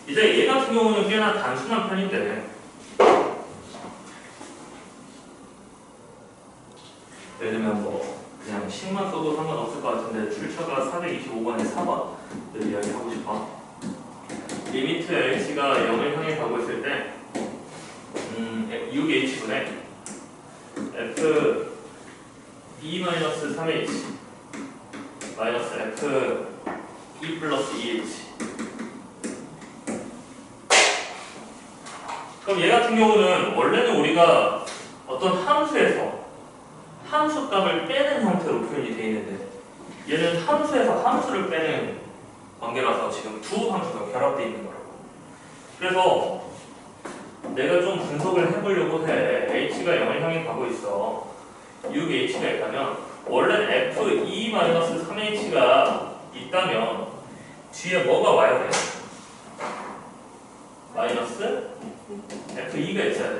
이제 얘 같은 경우는 꽤나 단순한 편인데 예를 들면 뭐 그냥 식만 써도 상관없을 것 같은데 출처가 425번에 4번을 이야기하고 싶어. 리미트 h가 0을 향해 가고 있을 때 6h분의 f 2-3h 마이너스 f 2 플러스 2h. 그럼 얘 같은 경우는 원래는 우리가 어떤 함수에서 함수 값을 빼는 형태로 표현이 되어 있는데 얘는 함수에서 함수를 빼는 관계라서 지금 두 함수가 결합되어 있는 거라고. 그래서 내가 좀 분석을 해보려고 해. h가 0을 향해 가고 있어. 6h가 있다면 원래 f2-3h가 있다면 뒤에 뭐가 와야 돼? 마이너스 f2가 있어야 돼.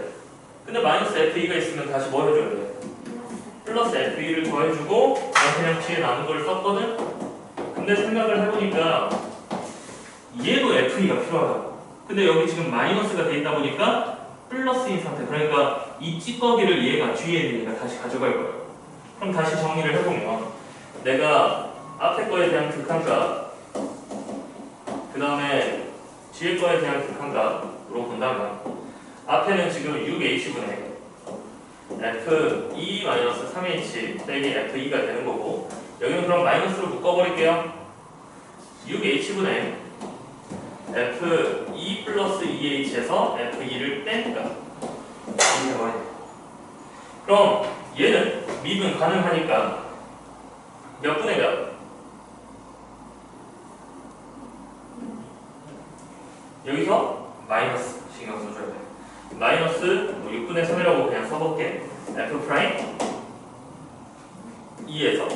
근데 마이너스 f2가 있으면 다시 뭐 해줘야 돼? 플러스 f2를 더해주고 난 그냥 뒤에 남은 걸 썼거든? 근데 생각을 해보니까 얘도 f2가 필요하다고. 근데 여기 지금 마이너스가 돼 있다 보니까 플러스인 상태. 그러니까 이 찌꺼기를 얘가 뒤에 있으니까 다시 가져갈 거예요. 그럼 다시 정리를 해보면 내가 앞에 거에 대한 극한값 그 다음에 뒤에 거에 대한 극한값으로 본다면 앞에는 지금 6h분의 f2-3h 빼기 f2가 되는 거고 여기는 그럼 마이너스로 묶어버릴게요. 6h분의 f2 플러스 2h에서 f2를 뺀다. 그럼 얘는 미분 가능하니까 몇 분의 몇? 여기서 마이너스 신경 써줘야 돼. 마이너스 6분의 3이라고 그냥 써볼게. f 프라임 2에서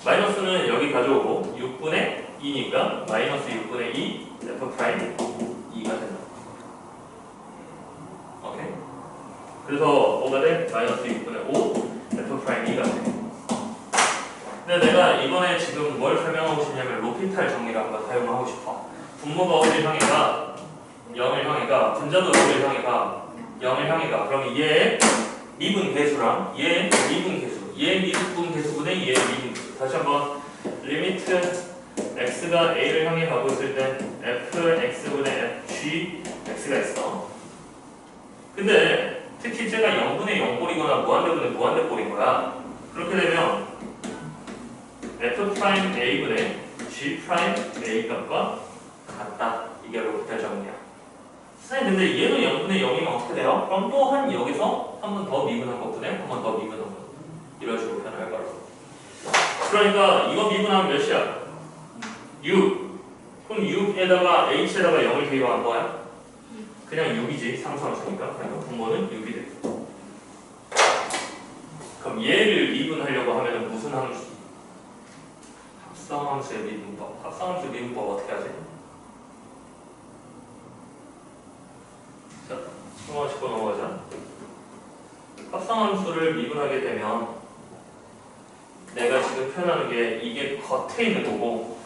마이너스는 여기 가져오고 6분의 2니까 마이너스 6분의 2 f 프라임 2가 된다. 오케이? 그래서 뭐가 돼? 마이너스 6분의 5 f 프라임 2가 돼. 근데 내가 이번에 지금 뭘 설명하고 싶냐면 로피탈 정리를 한번 사용하고 싶어. 분모가 어디를 향해 가? 0을 향해 가. 분자도 어디를 향해 가? 0을 향해 가. 그럼 얘의 미분 계수랑 얘의 미분 계수, 얘의 미분 계수분의 얘의 미분 계수. 다시 한번 리미트 x가 a를 향해 가고 있을 때 fx분의 fg x가 있어. 근데 특히 쟤가 0분의 0꼴이거나 무한대분의 무한대꼴인 거야. 그렇게 되면 f'a분의 g'a 값과 같다. 이게 로피탈 정리야. 선생님 근데 얘도 0분의 0이면 어떻게 돼요? 그럼 또 한 여기서 한 번 더 미분한 것분에 한 번 더 미분한 것 이런 식으로 표현할 거라고. 그러니까 이거 미분하면 몇이야? 6. 그럼 6에다가 h에다가 0을 대입하면 뭐야? 그냥 6이지. 상수함수니까. 그러니까 분모는 6이 돼. 그럼 얘를 미분하려고 하면 무슨 함수? 합성함수의 미분법. 합성함수 미분법 어떻게 하지? 자, 한번 짚고 넘어가자. 합성함수를 미분하게 되면 지금 표현하는 게 이게 겉에 있는 거고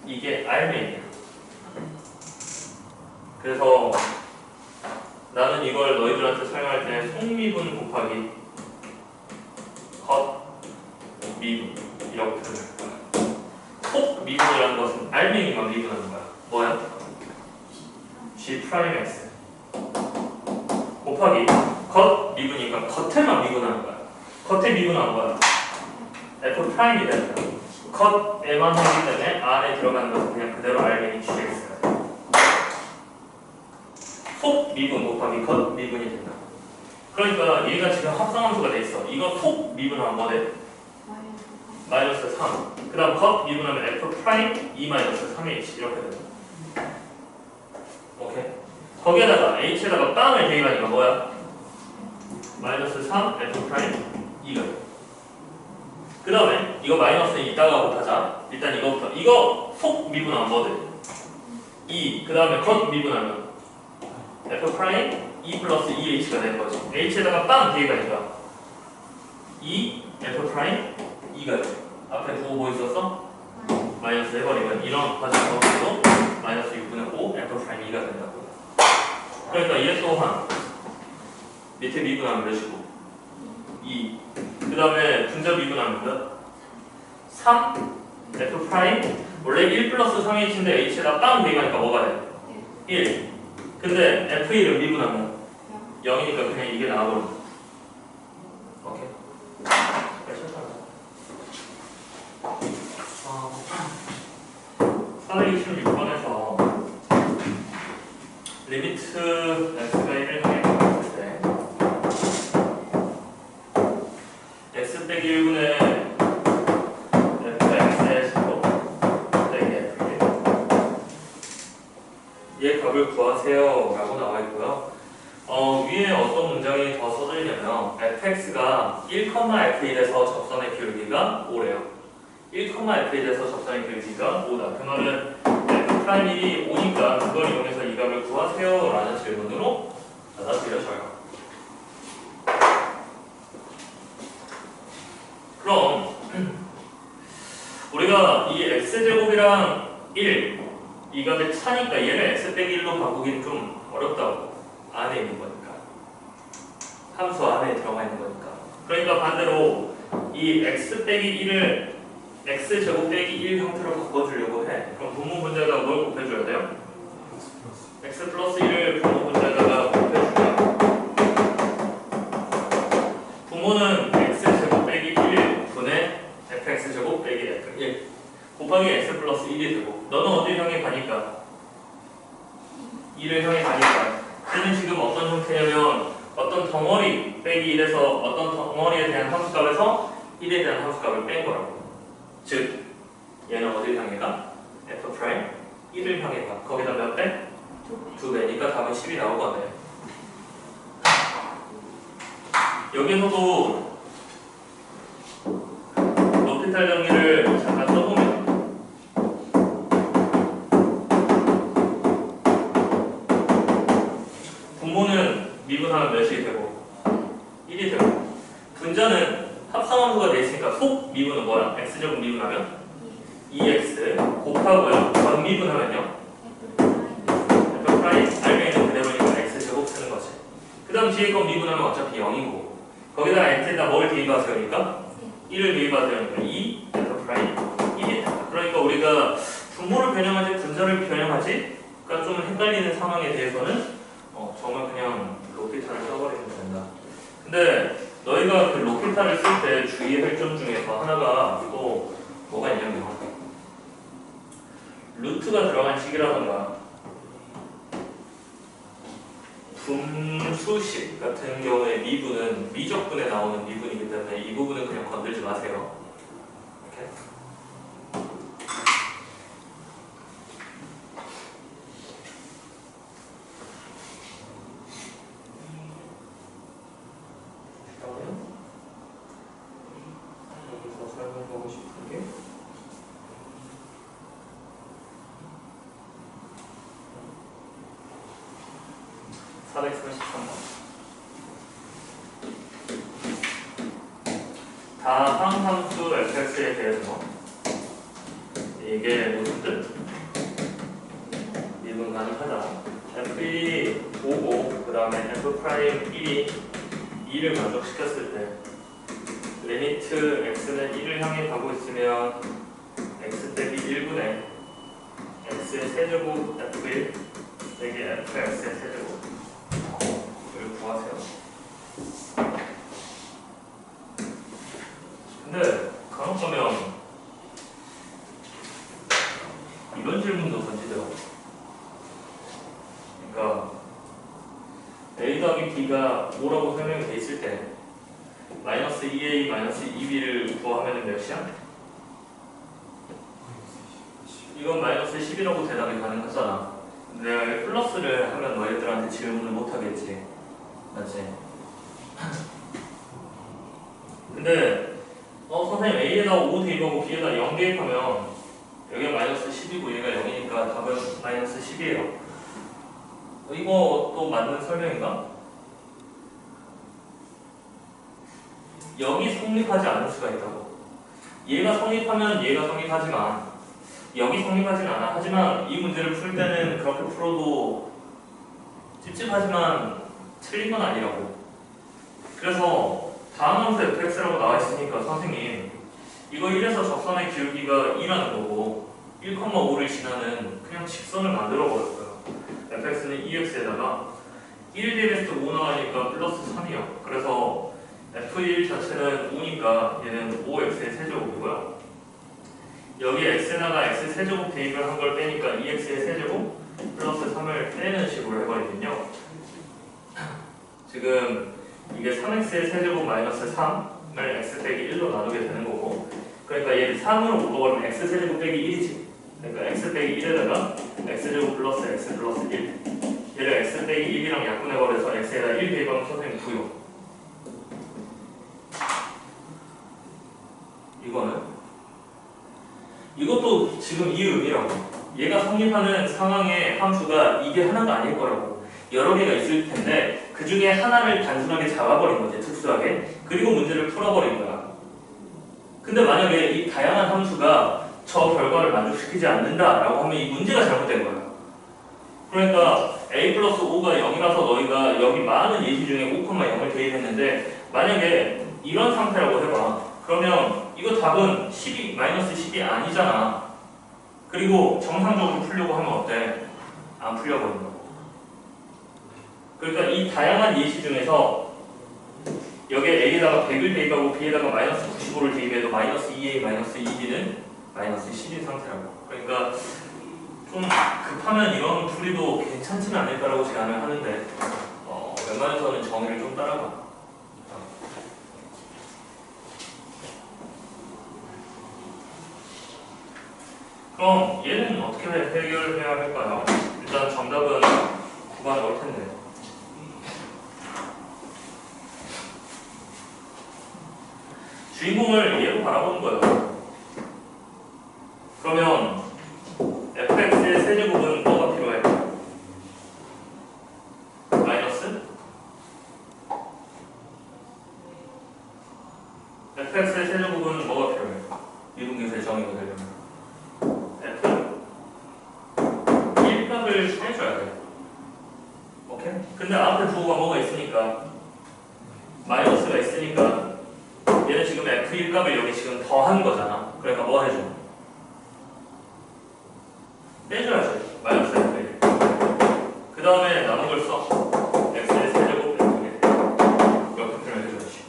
이게 알맹이야. 그래서 나는 이걸 너희들한테 설명할 때 속미분 곱하기 겉미분 이렇게 표현할 거야. 속미분이라는 것은 알맹이만 미분하는 거야. 뭐야? G'X 곱하기 겉미분이니까 겉에만 미분하는 거야. 겉에 미분하는 거야. F'이 되는 거야. 겉에만 하기 때문에 안에 들어가는 것은 그냥 그대로 알맹이 Gx가 돼. 속 미분 곱하기 겉 미분이 된다. 그러니까 얘가 지금 합성함수가 돼 있어. 이거 속 미분하면 뭐 돼? 마이너스 3. 그 다음 겉 미분하면 F' 2 마이너스 3H 이렇게 된다. 오케이? 거기에다가 H에다가 빵을 대입하니까 뭐야? 마이너스 3 F' 2가 돼. 그 다음에 이거 마이너스는 이따가 곱하자. 일단 이거부터. 이거 속 미분하면 뭐 돼? 2. 그 다음에 겉 미분하면 F' 2 플러스 2H가 되는 거지. H에다가 빵 대입하니까 2 F' 2가 돼. 앞에 두고 뭐 있었어? 마이너스 해버리면 이런 과정으로 마이너스 6분의 5 F' 2가 된다고. 그러니까 얘 또한 밑에 미분하면 몇이고 2. 그 다음에 분자 미분하면 몇? 3 F' 원래 1 플러스 3H인데 H에다 빵 대입하니까 뭐가 돼? 1. 근데 F1을 미분하면 0이니까 그냥 이게 나와버려. 오케이? 사례 26번에서 리미트 x가 1을 향해 갔을 때 x 빼기 1분의 fx의 제곱 빼기 f1 얘 값을 구하세요 라고 나와 있고요. 위에 어떤 문장이 더 써져 있냐면 fx가 1,f1에서 접선의 기울기가 5래요. 1,f1에서 접선의 기울기가 5다. 그 말은 f'1이 5니까 그걸 이용해서 이 값을 구하세요 라는 질문으로 받아들여져요. 그럼 우리가 이 x제곱이랑 1 이 값의 차니까 얘를 x 빼기 1로 바꾸기는 좀 어렵다고. 안에 있는 거니까. 함수 안에 들어가 있는 거니까. 그러니까 반대로 이 x 빼기 1을 x제곱 빼기 1 형태로 바꿔주려고 해. 그럼 분모 분자에다가 뭘 곱해줘야 돼요? x 플러스 1을 분모 분자에다가 곱해주면 분모는 x제곱 빼기 1분의 fx제곱 빼기 f1 곱하기 x 플러스 1이 되고 너는 어딜 향해 가니까? 2를 향해 가니까 얘는 지금 어떤 형태냐면 어떤 덩어리 빼기 1에서 어떤 덩어리에 대한 함수값에서 1에 대한 함수값을 뺀 거라고. 즉 얘는 어딜 향해 가? f' 1을 향해 가. 거기다 몇 배? 2배니까 답은 10이 나오거든. 여기서도 높이탈 정리를 잠깐 써보면 분모는 미분하면 몇이 되고 1이 되고 분자는 합성함수가 돼 있으니까 속 미분은 뭐야? x제곱 미분하면 2x 곱하고요. 전 미분하면요. f' 알맹이는 그대로니까 x제곱 쓰는 거지. 그 다음 뒤에 거 미분하면 어차피 0이고 거기다가 x에다 뭘 대입하세요니까 1을 대입하세요니까 2 f' 1이 된다. 그러니까 우리가 분모를 변형하지 분자를 변형하지 그러니까 좀 헷갈리는 상황에 대해서는 정말 그냥 로피탈을 써버리면 된다. 근데 너희가 그 로피탈을 쓸 때 주의할 점 중에서 하나가 또 뭐가 있냐면 루트가 들어간 식이라던가 분수식 같은 경우에 미분은 미적분에 나오는 미분이기 때문에 이 부분은 그냥 건들지 마세요. 이렇게. 여기서 설명하고 싶은 게 (433번) 다항함수 fx에 대해서 이게 무슨 뜻? 미분 가능하다. f1이 5고 그 다음에 f'1이 2를 만족시켰을 때 리미트 x는 1을 향해 가고 있으면 x 빼기 1분의 x의 세제곱 f1 빼기 fx의 세제곱 이걸 구하세요. 근데 간혹 보면 이런 질문도 던지더라고. 그러니까 a 더하기 b가 5라고 설명이 돼 있을 때 마이너스 2a 마이너스 2b를 구하면 몇이야? 이건 마이너스 10이라고 대답이 가능하잖아. 근데 플러스를 하면 너희들한테 질문을 못 하겠지. 맞지? 근데 선생님 A에다 5 대입하고 B에다 0 대입하면 여기가 마이너스 10이고 얘가 0이니까 답은 마이너스 10이에요. 이거 또 맞는 설명인가? 0이 성립하지 않을 수가 있다고. 얘가 성립하면 얘가 성립하지만 0이 성립하진 않아. 하지만 이 문제를 풀 때는 그렇게 풀어도 찝찝하지만 틀린 건 아니라고. 그래서 다음 함수 fx라고 나와 있으니까 선생님 이거 1에서 적선의 기울기가 2라는 거고 1,5를 지나는 그냥 직선을 만들어 버렸어요. fx는 2x에다가 1 대입했을 때 5 나가니까 플러스 3이요. 그래서 f1 자체는 5니까 얘는 5x의 세제곱이고요. 여기 x에다가 x 세제곱 대입을 한 걸 빼니까 2x의 세제곱 플러스 3을 빼는 식으로 해버리면요. 지금 이게 3x의 세제곱 마이너스 3을 x 빼기 1로 나누게 되는 거고, 그러니까 얘를 3으로 묶어버리면 x 세제곱 빼기 1이지. 그러니까 x 빼기 1에다가 x제곱 플러스 x 플러스 1, 얘를 x 빼기 1이랑 약분해버려서 x에다 1 대입하면 선생님 9요. 이것도 지금 이 의미라고. 얘가 성립하는 상황의 함수가 이게 하나가 아닐 거라고. 여러 개가 있을 텐데 그 중에 하나를 단순하게 잡아버린 거지, 특수하게. 그리고 문제를 풀어버린 거야. 근데 만약에 이 다양한 함수가 저 결과를 만족시키지 않는다라고 하면 이 문제가 잘못된 거야. 그러니까 a 플러스 5가 0이라서 너희가 여기 많은 예시 중에 5,0을 대입했는데 만약에 이런 상태라고 해봐. 그러면 이거 답은 12, 마이너스 10이 아니잖아. 그리고 정상적으로 풀려고 하면 어때? 안 풀려버린 거고. 그러니까 이 다양한 예시 중에서 여기에 A에다가 100을 대입하고 B에다가 마이너스 95를 대입해도 마이너스 2A, 마이너스 2B는 마이너스 10인 상태라고. 그러니까 좀 급하면 이런 풀이도 괜찮지는 않을까라고 제안을 하는데 웬만해서는 정의를 좀 따라가. 그럼 얘는 어떻게 해결해야 할까요? 일단 정답은 9가 나올 텐데. 주인공을 얘로 바라보는 거예요. 그러면 fx의 세제곱은 뭐가 필요해? 마이너스? fx의 세제곱은 뭐가 필요해? 미분계수의 정의가 되려면 빼줘야 돼. 오케이? 근데 앞에 부호가 뭐가 있으니까 마이너스가 있으니까 얘는 지금 f1 값을 여기 지금 더한 거잖아. 그러니까 뭐 해줘? 빼줘야지. 마이너스 f1. 그 다음에 남은 걸 써. x의 세제곱 f1 이렇게 표현해줘야지.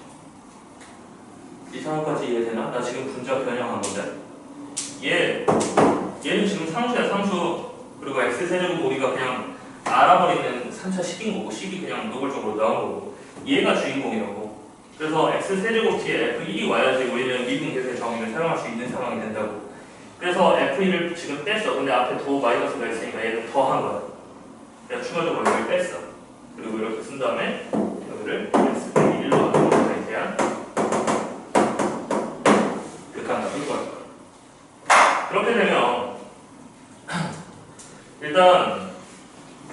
이 상황까지 이해되나? 나 지금 분자 변형한 건데 얘는 지금 상수야, 상수. 그리고 x세제곱 우리가 그냥 알아버리는 3차 식인 거고, 식이 그냥 노골적으로 나온 거고, 얘가 주인공이라고. 그래서 x세제곱 뒤에 f1이 와야지 우리는 미분계수의 정의를 사용할 수 있는 상황이 된다고. 그래서 f1을 지금 뺐어. 근데 앞에 도 마이너스가 있으니까 얘는 더한 거야. 그냥 추가적으로 여기를 뺐어. 그리고 이렇게 쓴 다음에 여기를 x 빼기 1로 하는 것에 대한 극한값을 구할 거야. 그렇게 되면 일단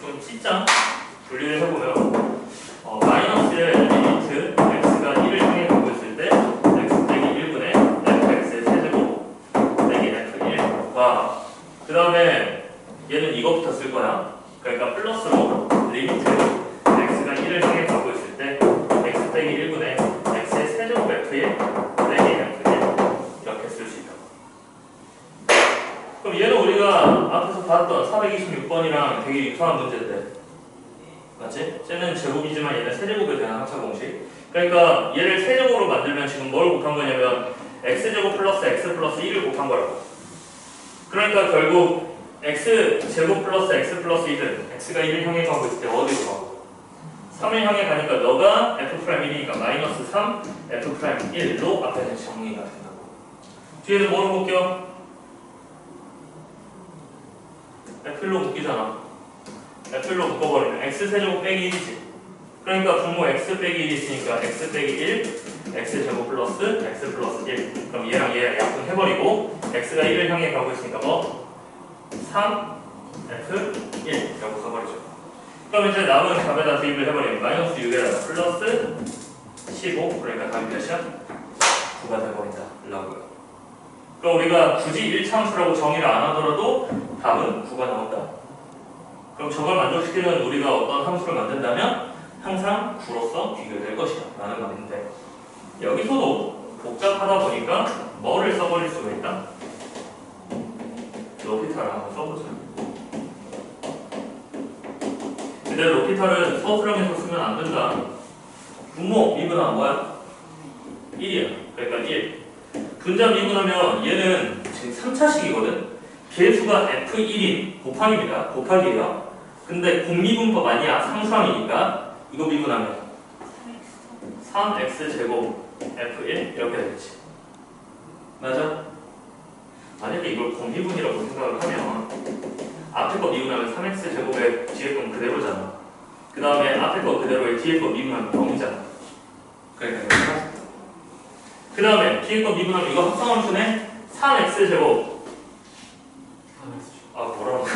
좀 찢자 분리를 해보면 마이너스의 리미트 x가 1을 향해 가고 있을 때 x 빼기 쓸 거야. 그러니까 플러스로 리미트 x가 1을 향해 가고 있을 때 x 빼기 1분의 x의 세제곱 f1 빼기 f1 이렇게 쓸 수 있다. 그럼 얘는 우리가 앞에서 봤던 426번이랑 되게 유사한 문제인데, 맞지? 쟤는 제곱이지만 얘는 세제곱에 대한 합차 공식. 그러니까 얘를 세제곱으로 만들면 지금 뭘 곱한 거냐면 x제곱 플러스 x 플러스 1을 곱한 거라고. 그러니까 결국 x제곱 플러스 x 플러스 1은 x가 1을 향해 가고 있을 때 어디로 가고? 3을 향해 가니까 너가 f'1이니까 마이너스 3 f'1로 앞에는 정리가 된다고. 뒤에는 뭐로 묶여? f'로 묶이잖아. f'로 묶어버리면 x세제곱 빼기 1이지. 그러니까 분모 x 빼기 1이 있으니까 x 빼기 1 x제곱 플러스 x 플러스 1. 그럼 얘랑 얘 약분해버리고 x가 1을 향해 가고 있으니까 뭐? 3 f1 라고 써버리죠. 그럼 이제 남은 답에다 대입을 해버리면 마이너스 6에다가 플러스 15. 그러니까 답이 몇이야? 9가 돼버린다 라고요. 그럼 우리가 굳이 1차함수라고 정의를 안 하더라도 답은 9가 나온다. 그럼 저걸 만족시키는 우리가 어떤 함수를 만든다면 항상 9로서 비교될 것이다 라는 말인데, 여기서도 복잡하다 보니까 뭐를 써버릴 수가 있다? 로피탈을 한번 써보자. 근데 로피탈은 서술형에서 쓰면 안 된다. 분모 미분하면 뭐야? 1이야. 그러니까 1. 분자 미분하면 얘는 지금 3차식이거든. 개수가 f1인 곱하기입니다. 곱하기예요. 근데 공미분법 아니야. 상수항이니까 이거 미분하면 3x제곱 f1 이렇게 되겠지. 맞아? 만약에 이걸 공미분이라고 생각을 하면 앞에 거 미분하면 3x제곱에 뒤에 건 그대로잖아. 그 다음에 앞에 거 그대로에 뒤에 거 미분하면 0이잖아. 그러니까 그 다음에 뒤에 거 미분하면 이거 합성함수네. 3x제곱 뭐라고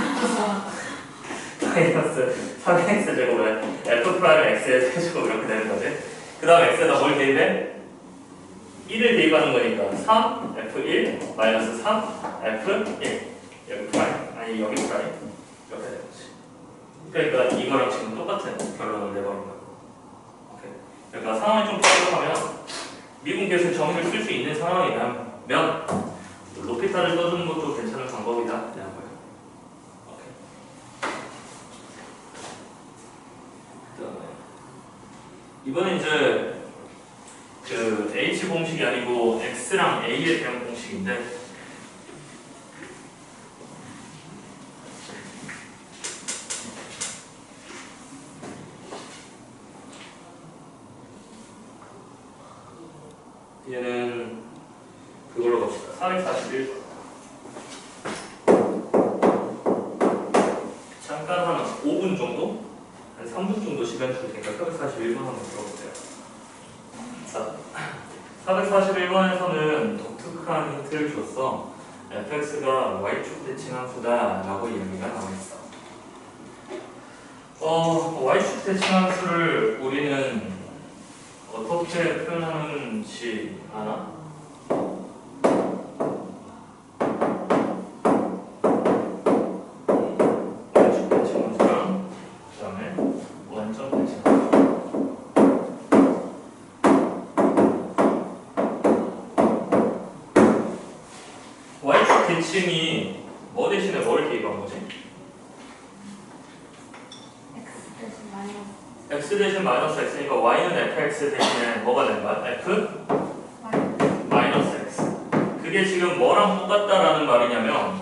마이너스 3x제곱에 f'x의 세제곱 이렇게 되는 거지. 그 다음에 x에다 뭘 대입해? 1을 대입하는 거니까 3 f1 마이너스 3 f1 여기 프라임 아니 여기 프라임 이렇게 되는 거지. 그러니까 이거랑 지금 똑같은 결론을 내버린 거야. 오케이. 그러니까 상황이 좀 복잡하면 미분 계수 정의를 쓸 수 있는 상황이면 로피탈을 써주는 것도 괜찮은 방법이다 라는 거예요. 이번에 이제 그 H 공식이 아니고 X랑 A에 대한 공식인데, 얘는 그걸로 갑시다. 441. 잠깐 한 5분 정도? 한 3분 정도 시간 줄 테니까 441번 한번 들어보세요. 자, 441번에서는 독특한 힌트를 줬어. fx가 y축 대칭함수다 라고 이야기가 나와있어. y축 대칭함수를 우리는 어떻게 표현하는지 아나? y축 대칭함수랑 그 다음에 원점 대칭함수. y축 대칭이 뭐 대신에 뭘 대입한 거지? x 대신 마이너스 x니까 y는 fx 대신에 뭐가 된 거야? f 마이너스 x. 그게 지금 뭐랑 똑같다라는 말이냐면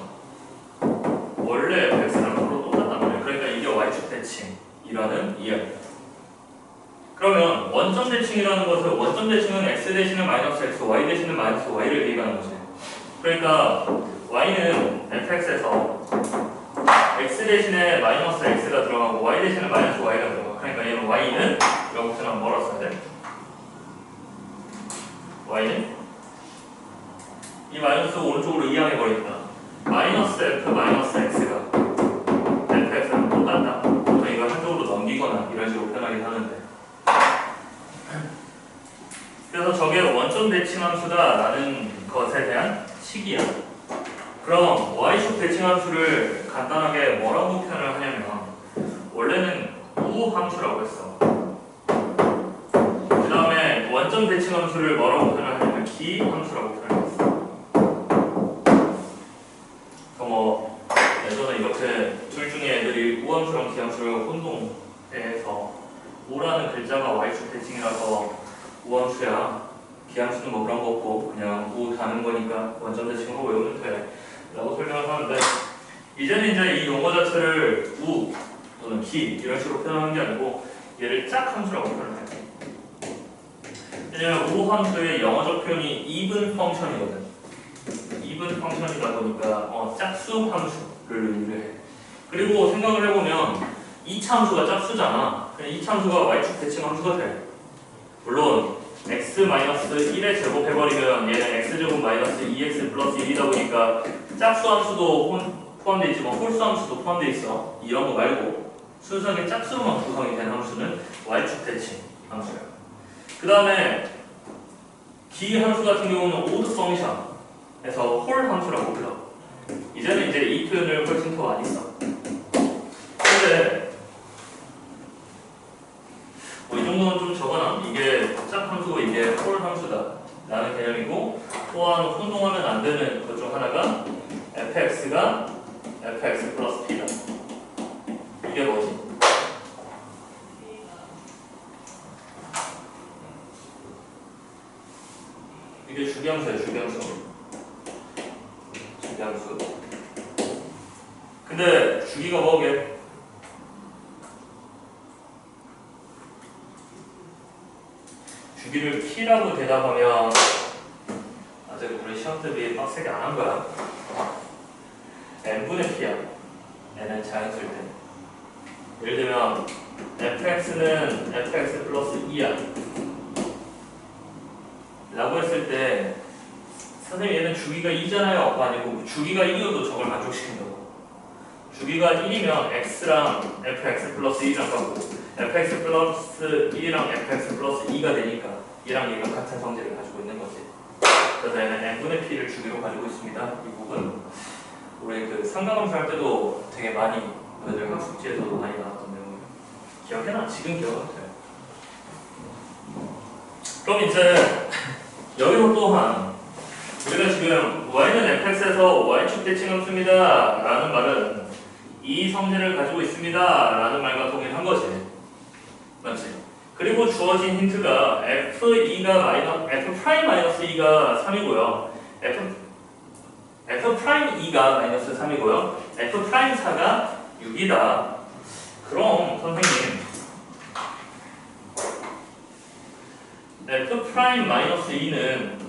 원래 fx랑 서로 똑같단 말이에요. 그러니까 이게 y축 대칭이라는 이야기야. 그러면 원점 대칭이라는 것은 원점 대칭은 x 대신에 마이너스 x, y 대신에 마이너스 y를 대입하는 거지. 그러니까 y는 fx에서 x 대신에 마이너스 x가 들어가고 y 대신에 마이너스 y가 들어가. 그러니까 얘는 y는 여기서는 뭐라 써야 돼? y는 이 마이너스 오른쪽으로 이항해버리니까 마이너스 f 마이너스 x가 fx랑 똑같다. 보통 이걸 한쪽으로 넘기거나 이런 식으로 표현하긴 하는데, 그래서 저게 원점 대칭함수다라는 것에 대한 식이야. 그럼 y축 대칭함수를 간단하게 뭐라고 표현을 하냐면 원래는 우함수라고 했어. 그 다음에 원점 대칭 함수를 뭐라고 표현을 하냐면 기함수라고 표현했어. 뭐 예전에 이렇게 둘 중에 애들이 우함수랑 기함수를 혼동해서 우라는 글자가 y축 대칭이라서 우함수야, 기함수는 뭐 그런 거 없고 그냥 우 다는 거니까 원점 대칭으로 외우면 돼 라고 설명을 하는데, 이제는 이제 이 용어 자체를 우 또는 기 이런 식으로 표현하는 게 아니고 얘를 짝함수라고 표현해요. 왜냐면 우함수의 영어적 표현이 even 펑션이거든. even 펑션이다 보니까 짝수 함수를 의미해. 그리고 생각을 해보면 이차 함수가 짝수잖아. 이차 함수가 y축 대칭 함수가 돼. 물론 x-1의 제곱 해버리면 얘는 x제곱 마이너스 2x 플러스 1이다 보니까 짝수 함수도 포함되어 있지만 홀수 함수도 포함되어 있어. 이런 거 말고 순수하게 짝수로만 구성이 된 함수는 y축 대칭 함수야. 그 다음에 기 함수 같은 경우는 오드 펑션에서 홀 함수라고 불러. 이제는 이제 이 표현을 훨씬 더 많이 써. 근데 이 정도는 좀 적어놔. 이게 짝함수고 이게 홀 함수다 라는 개념이고, 또한 혼동하면 안 되는 것 중 하나가 fx가 fx 플러스 p다. 이게 뭐지? 이게 주기함수야, 주기함수. 주기함수. 근데 주기가 뭐게? 주기를 P라고 대답하면 아직 우리 시험 대비 빡세게 안 한 거야. n분의 P야. n은 자연수일 때. 예를 들면 fx는 fx 플러스 2야 라고 했을 때 선생님 얘는 주기가 2잖아요. 아니고 주기가 2여도 저걸 만족시킨다고. 주기가 1이면 x랑 fx 플러스 2랑 같고 fx 플러스 1이랑 fx 플러스 2가 되니까 얘랑 얘가 같은 성질을 가지고 있는 거지. 그래서 얘는 n분의 p를 주기로 가지고 있습니다. 이 부분 우리 그 상가함수 할 때도 되게 많이 너희들 학습지에서도 많이 나왔던 내용이에요. 기억해놔. 지금 기억하면 돼. 그럼 이제 여기서 또한 우리가 지금 y는 fx에서 y축 대칭 함수입니다 라는 말은 이 성질을 가지고 있습니다 라는 말과 동일한 거지. 맞지? 그리고 주어진 힌트가 f2가 f'-2가 3이고요. f'2가 마이너스 3이고요. f'4가 6이다. 그럼 선생님 f'-2는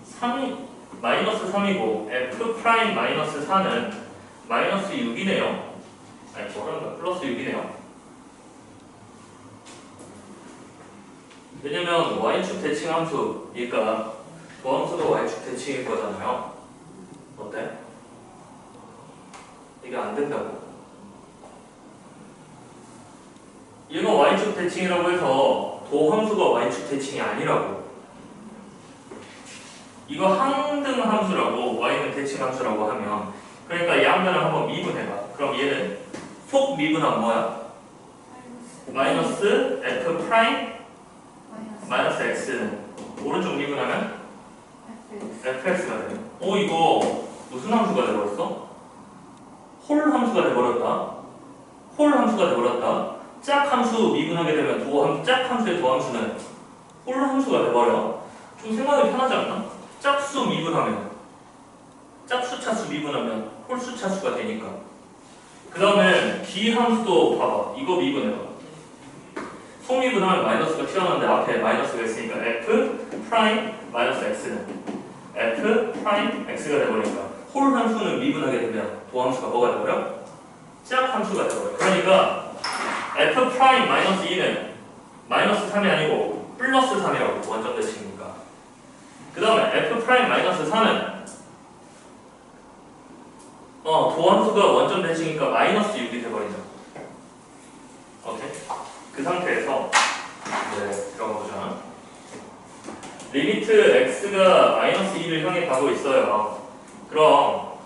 3, 마이너스 3이고 f'-4는 마이너스 6이네요. 아니 뭐란가 플러스 6이네요. 왜냐면 y축 대칭 함수니까 도함수가 y축 대칭일 거잖아요. 어때? 이게 안 된다고. 얘가 y축 대칭이라고 해서 도함수가 y축 대칭이 아니라고. 이거 항등 함수라고 y는 대칭 함수라고 하면, 그러니까 양면을 한번 미분해봐. 그럼 얘는 속 미분하면 뭐야? 마이너스 f 프라임 마이너스 x는 오른쪽 미분하면 fx가 돼. 이거 무슨 함수가 돼버렸어? 홀 함수가 돼버렸다. 홀 함수가 돼버렸다. 짝 함수 미분하게 되면 짝 함수의 도함수는 홀 함수가 돼버려. 좀 생각이 편하지 않나? 짝수 미분하면, 짝수 차수 미분하면 홀수 차수가 되니까. 그 다음에 기함수도 봐봐. 이거 미분해봐. 속미분하면 마이너스가 튀어나오는데 앞에 마이너스가 있으니까 f 프라임 마이너스 x는 f 프라임 x가 돼버리니까 홀 함수는 미분하게 되면 도함수가 뭐가 돼버려? 짝 함수가 돼버려. 그러니까 f 프라임 마이너스 2는 마이너스 3이 아니고 플러스 3이라고. 원점 대칭이니까. 그 다음에 f 프라임 마이너스 4는 도함수가 원점 대칭이니까 마이너스 6이 돼버리죠. 오케이? 그 상태에서 이제 들어가 보자. 리미트 x가 마이너스 2를 향해 가고 있어요. 그럼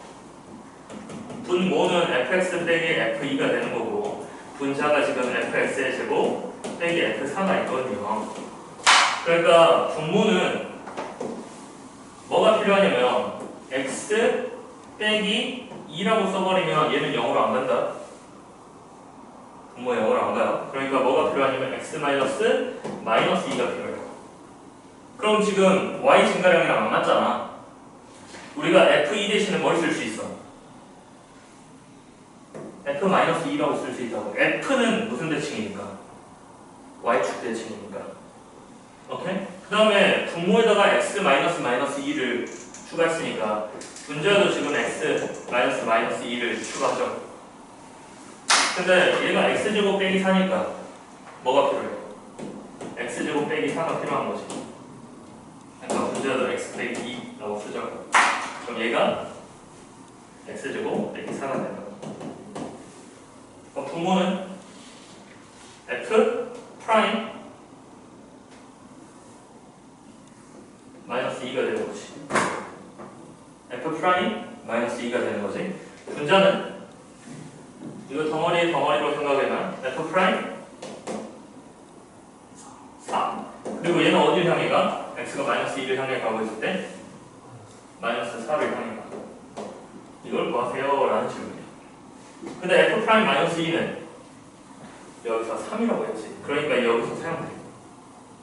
분모는 fx 빼기 f2가 되는 거고 분자가 지금 fx의 제곱 빼기 f4가 있거든요. 그러니까 분모는 뭐가 필요하냐면 x 빼기 2라고 써버리면 얘는 0으로 안 간다. 분모 0으로 안 가요. 그러니까 뭐가 필요하냐면 x 마이너스 2가 필요해요. 그럼 지금 y 증가량이랑 안 맞잖아. 우리가 f2 대신에 뭘 쓸 수 있어? f-2라고 쓸 수 있다고. f는 무슨 대칭이니까? y축 대칭이니까. 오케이? 그 다음에 분모에다가 x-2를 추가했으니까 분자도 지금 x-2를 추가하죠. 근데 얘가 x제곱 빼기 4니까 뭐가 필요해? x제곱 빼기 4가 필요한 거지. 그러니까 분자도 x 빼기 2라고 쓰죠. 그럼 얘가 x제곱 빼기 4가 된다. 그럼 분모는 f 프라임 마이너스 2가 되는 거지. f 프라임 마이너스 2가 되는 거지. 분자는 이거 덩어리로 생각하면 f 프라임 4. 그리고 얘는 어디를 향해 가? x가 마이너스 2를 향해 가고 있을 때 마이너스 4를 향해 가. 이걸 구하세요 라는 질문이에요. 근데 f 프라임 마이너스 2는 여기서 3이라고 했지. 그러니까 여기서 사용돼.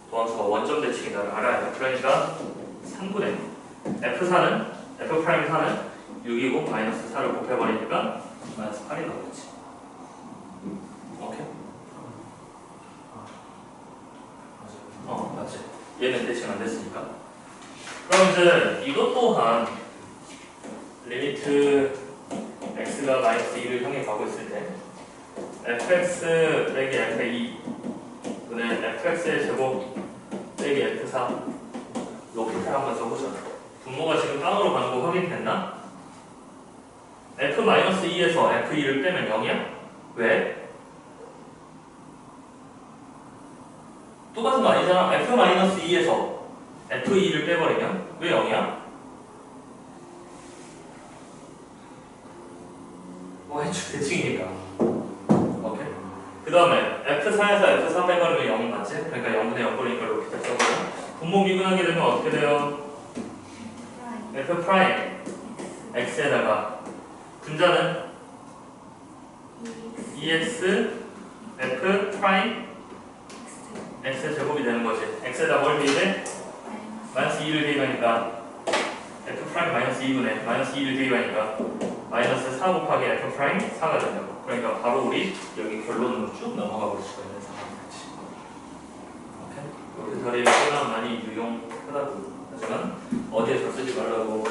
도함수가 원점 대칭이다를 알아야 돼. 그러니까 3분의 f4는 f 프라임 4는 6이고 마이너스 4를 곱해버리니까 마이너스 8이 나오겠지. 오케이? 맞지. 얘는 대칭 안 됐으니까. 그럼 이제 이것 또한 리미트 x가 마이너스 2를 향해 가고 있을 때 fx 빼기 f2 분의 fx의 제곱 빼기 f4 로피탈 한번 써보자. 분모가 지금 땅으로 가는 거 확인됐나? f-2에서 f2를 빼면 0이야? 왜? 똑같은 거 아니잖아. f-2에서 f2를 빼버리면 왜 0이야? y축 대칭이니까. 오케이? 그 다음에 f4에서 f4 빼버리면 0이 맞지? 그러니까 0분의 0 버리니까 로피탈 써버려. 분모 미분하게 되면 어떻게 돼요? f 프라임 x에다가 분자는 2x f 프라임 x의 제곱이 되는 거지. x에다 뭘 대입해? 마이너스 2를 대입하니까 f 프라임 마이너스 2분의 마이너스 2를 대입하니까 마이너스 4 곱하기 f 프라임 4가 된다고. 그러니까 바로 우리 여기 결론으로 쭉 넘어가 볼 수가 있는 상황이지. 오케이? 여기 자리에 꽤나 많이 유용하다고. 하지만 어디에서 쓰지 말라고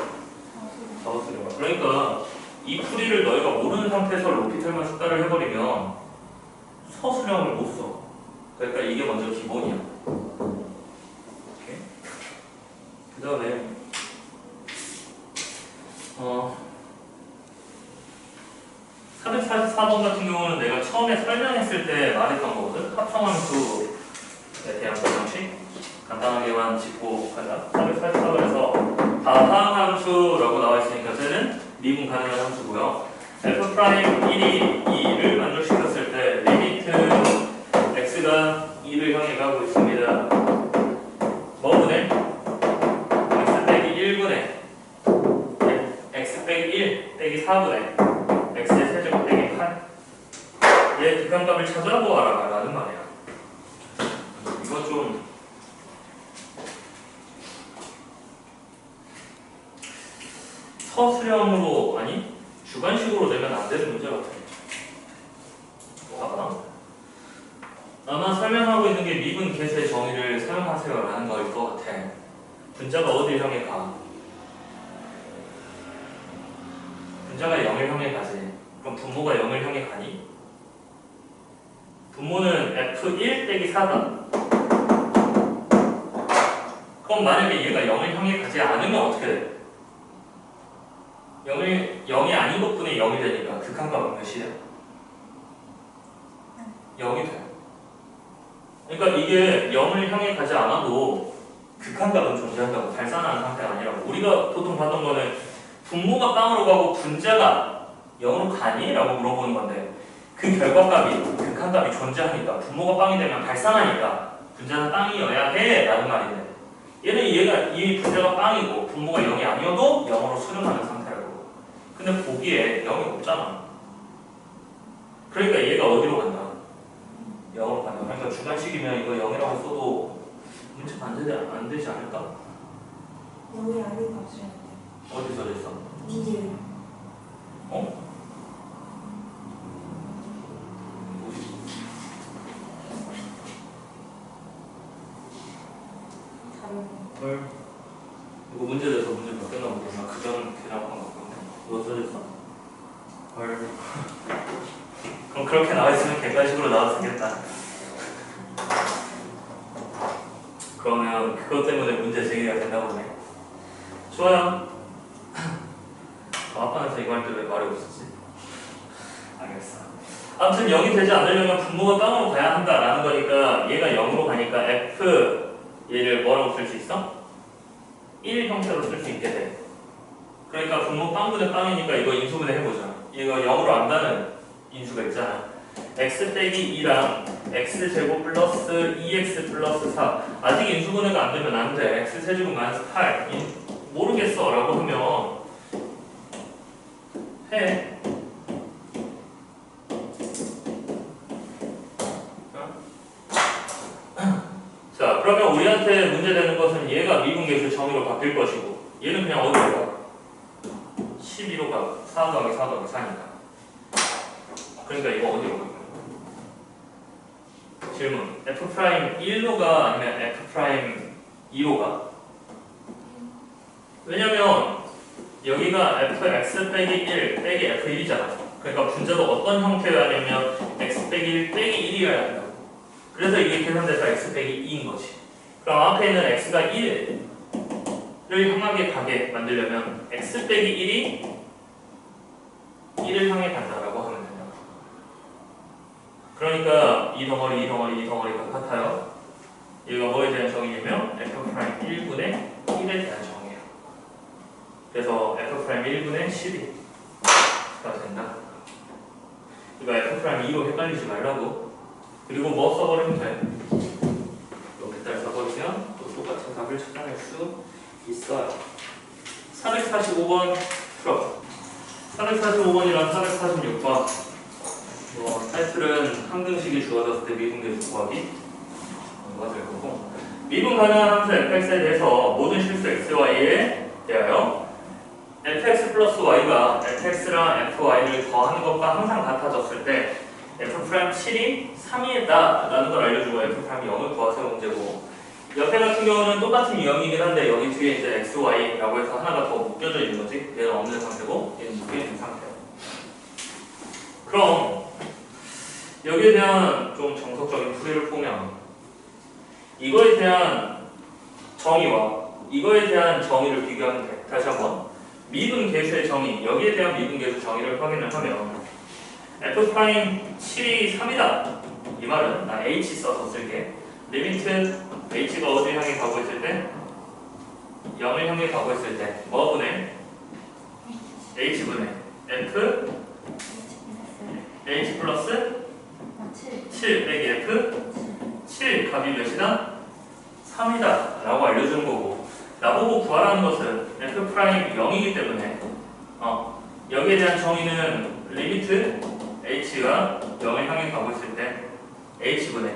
적었으려고. 그러니까 이 풀이를 너희가 모르는 상태에서 로피탈만 숫자를 해버리면 서술형을 못 써. 그러니까 이게 먼저 기본이야. 오케이? 그 다음에 444번 같은 경우는 내가 처음에 설명했을 때 말했던 거거든. 합성함수에 대한 방식 간단하게만 짚고 가자. 444번에서 다항함수라고 나와 있으니까 쟤는 미분 가능한 함수고요. f'1이 2를 만족시켰을 때 리미트 x가 2를 향해 가고 있습니다. 뭐분의? x 빼기 1분의 x 빼기 1 빼기 4분의 x의 세제곱 빼기 8. 얘 극한값을 찾아보아라 라는 말이야. 이건 좀 서술형으로 아니 주관식으로 내면 안 되는 문제 같아. 봐봐. 아마 설명하고 있는 게 미분 계수의 정의를 사용하세요 라는 거일 것 같아. 분자가 어디를 향해 가? 분자가 0을 향해 가지. 그럼 분모가 0을 향해 가니? 분모는 f1 빼기 4다. 그럼 만약에 얘가 0을 향해 가지 않으면 어떻게 돼? 0이 아닌 것분의 0이 되니까 극한값은 몇이야? 0이 돼. 그러니까 이게 0을 향해 가지 않아도 극한값은 존재한다고. 발산하는 상태가 아니라고. 우리가 보통 봤던 거는 분모가 빵으로 가고 분자가 0으로 가니? 라고 물어보는 건데 그 결과값이 극한값이 존재하니까 분모가 빵이 되면 발산하니까 분자는 빵이어야 해 라는 말인데 얘가 이 분자가 빵이고 분모가 0이 아니어도 0으로 수렴하는 상태라고. 근데 보기에 0이 없잖아. 그러니까 얘가 어디로 간다? 0으로 간다. 그러니까 주관식이면 이거 0이라고 써도 문제가 안 되지 않을까? 0이 아닌 값을 어디 써졌어? 이게 어? 헐. 이거 문제 돼서 문제 바뀌었나 보다. 나 그전 그냥 한 거거든요. 이거 써졌어? 헐. 그럼 그렇게 나와있으면 객관식으로 나와도 되겠다. 그러면 그것 때문에 문제 제기가 된다 보네. 좋아요. 앞판에서 이거 할 때 왜 말이 없었지? 알겠어. 아무튼 0이 되지 않으려면 분모가 빵으로 가야 한다라는 거니까 얘가 0으로 가니까 F 얘를 뭐라고 쓸 수 있어? 1 형태로 쓸 수 있게 돼. 그러니까 분모 빵분의 빵이니까 이거 인수분해 해보자. 이거 0으로 안 가는 인수가 있잖아. x 빼기 2랑 x제곱 플러스 2x 플러스 4. 아직 인수분해가 안 되면 안 돼. x 세제곱 마이너스 8. 모르겠어 라고 하면 해. 자, 그러면 우리한테 문제되는 것은 얘가 미분계수 정의로 바뀔 것이고 얘는 그냥 어디로 가? 12로 가. 4 더하기 4 더하기 4니까. 그러니까 이거 어디로 가? 질문. F'1로 가? 아니면 F'2로 가? 왜냐면 여기가 fx 빼기 1 빼기 f1이잖아. 그러니까 분자도 어떤 형태여야 하냐면 x 빼기 1 빼기 1이어야 한다고. 그래서 이게 계산돼서 x 빼기 2인 거지. 그럼 앞에 있는 x가 1을 향하게 가게 만들려면 x 빼기 1이 1을 향해 간다라고 하면 된다. 그러니까 이 덩어리가 같아요. 얘가 뭐에 대한 정의냐면 f'1분의 1에 대한 정의예요. 그래서 f'1분의 12가 된다. 이거 f'2로 헷갈리지 말라고. 그리고 뭐 써버리면 돼? 여기다 써버리면 또 똑같은 답을 찾아낼 수 있어요. 445번 풀어. 445번이랑 446번 타이틀은 항등식이 주어졌을 때 미분계수 구하기 이거가 될 거고, 미분 가능한 함수 fx에 대해서 모든 실수 xy에 대하여 fx 플러스 y가 fx랑 fy를 더하는 것과 항상 같아졌을 때 f'7이 3이다 라는 걸 알려주고 f'0을 구하세요 문제고, 옆에 같은 경우는 똑같은 유형이긴 한데 여기 뒤에 이제 xy라고 해서 하나가 더 묶여져 있는 거지. 얘는 없는 상태고 얘는 묶여 있는 상태예요. 그럼 여기에 대한 좀 정석적인 풀이를 보면 이거에 대한 정의와 이거에 대한 정의를 비교하면 돼. 다시 한번 미분계수의 정의, 여기에 대한 미분계수 정의를 확인을 하면 f'7이 3이다 이 말은 나 h 써서 쓸게. 리미트 h가 어디 향해 가고 있을 때? 0을 향해 가고 있을 때 뭐분의? h분의 f h 플러스 7 빼기 f 7 값이 몇이다? 3이다 라고 알려주는 거고, 나보고 구하라는 것은 f'0이기 때문에 여기에 대한 정의는 리미트 h가 0을 향해 가고 있을 때 h분의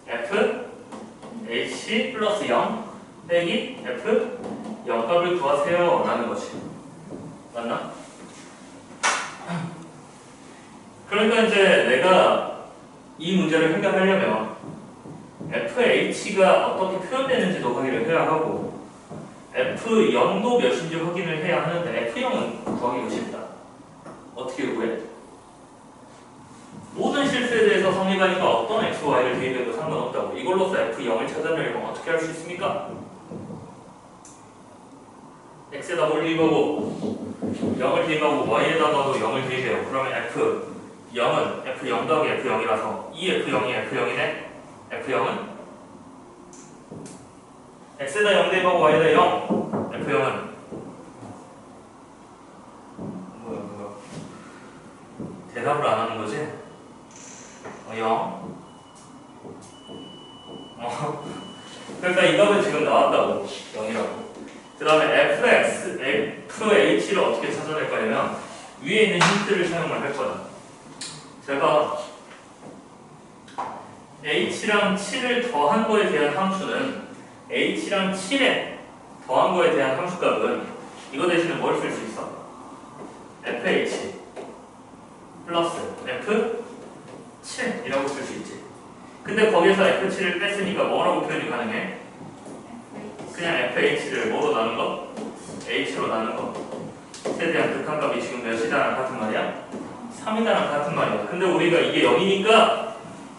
f h 플러스 0 빼기 f 0값을 구하세요 라는 것이 맞나? 그러니까 이제 내가 이 문제를 해결하려면 fh가 어떻게 표현되는지도 확인을 해야 하고 f0도 몇인지 확인을 해야 하는데 f0은 구하기가 쉽다. 어떻게 구해? 모든 실수에 대해서 성립하니까 어떤 x, y를 대입해도 상관없다고. 이걸로써 f0을 찾아내려면 어떻게 할 수 있습니까? x에다 뭘 대입하고 0을 대입하고 y에다가도 0을 대입해요. 그러면 f0은 f0 더하기 f0이라서 이 f0이 f0이네. f0은 x에다 0 대입하고 y에다 0 f0은 뭐야 대답을 안 하는 거지? 0. 그러니까 이 값은 지금 나왔다고. 0이라고. 그 다음에 fh를 어떻게 찾아낼 거냐면 위에 있는 힌트를 사용을 할 거야. 제가 h랑 7을 더한 거에 대한 함수는 h랑 7에 더한 거에 대한 함수값은 이거 대신에 뭘 쓸 수 있어? fh 플러스 f7이라고 쓸 수 있지. 근데 거기서 f7을 뺐으니까 뭐라고 표현이 가능해? 그냥 fh를 뭐로 나눈 거? h로 나눈 거에 대한 극한값이 지금 몇이다랑 같은 말이야? 3이다랑 같은 말이야. 근데 우리가 이게 0이니까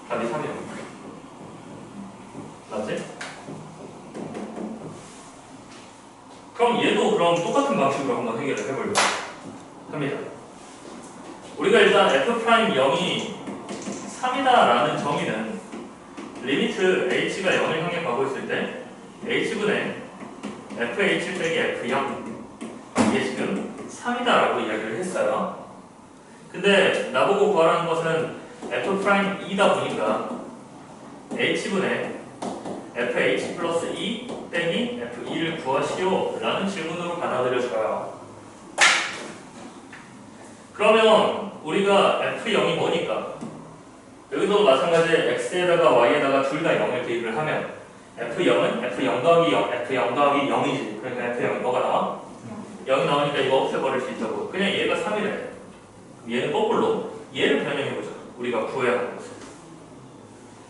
답이 3이야. 맞지? 그럼 얘도 그럼 똑같은 방식으로 한번 해결을 해보려고 합니다. 우리가 일단 f'0이 3이다라는 정의는 리미트 h가 0을 향해 가고 있을 때 h분의 fh 빼기 f0 이게 지금 3이다라고 이야기를 했어요. 근데 나보고 구하라는 것은 f'2다 보니까 h분의 fh 플러스 2 빼기 f2를 구하시오 라는 질문으로 받아들여져요. 그러면 우리가 f0이 뭐니까 여기도 마찬가지 x에다가 y에다가 둘 다 0을 대입을 하면 f0은 f0 더하기 0, f0 더하기 0이지. 그러니까 f0이 뭐가 나와? 0이 나오니까 이거 없애버릴 수 있다고. 그냥 얘가 3이래. 얘는 거꾸로 얘를 변형해보자. 우리가 구해야 하는 것을.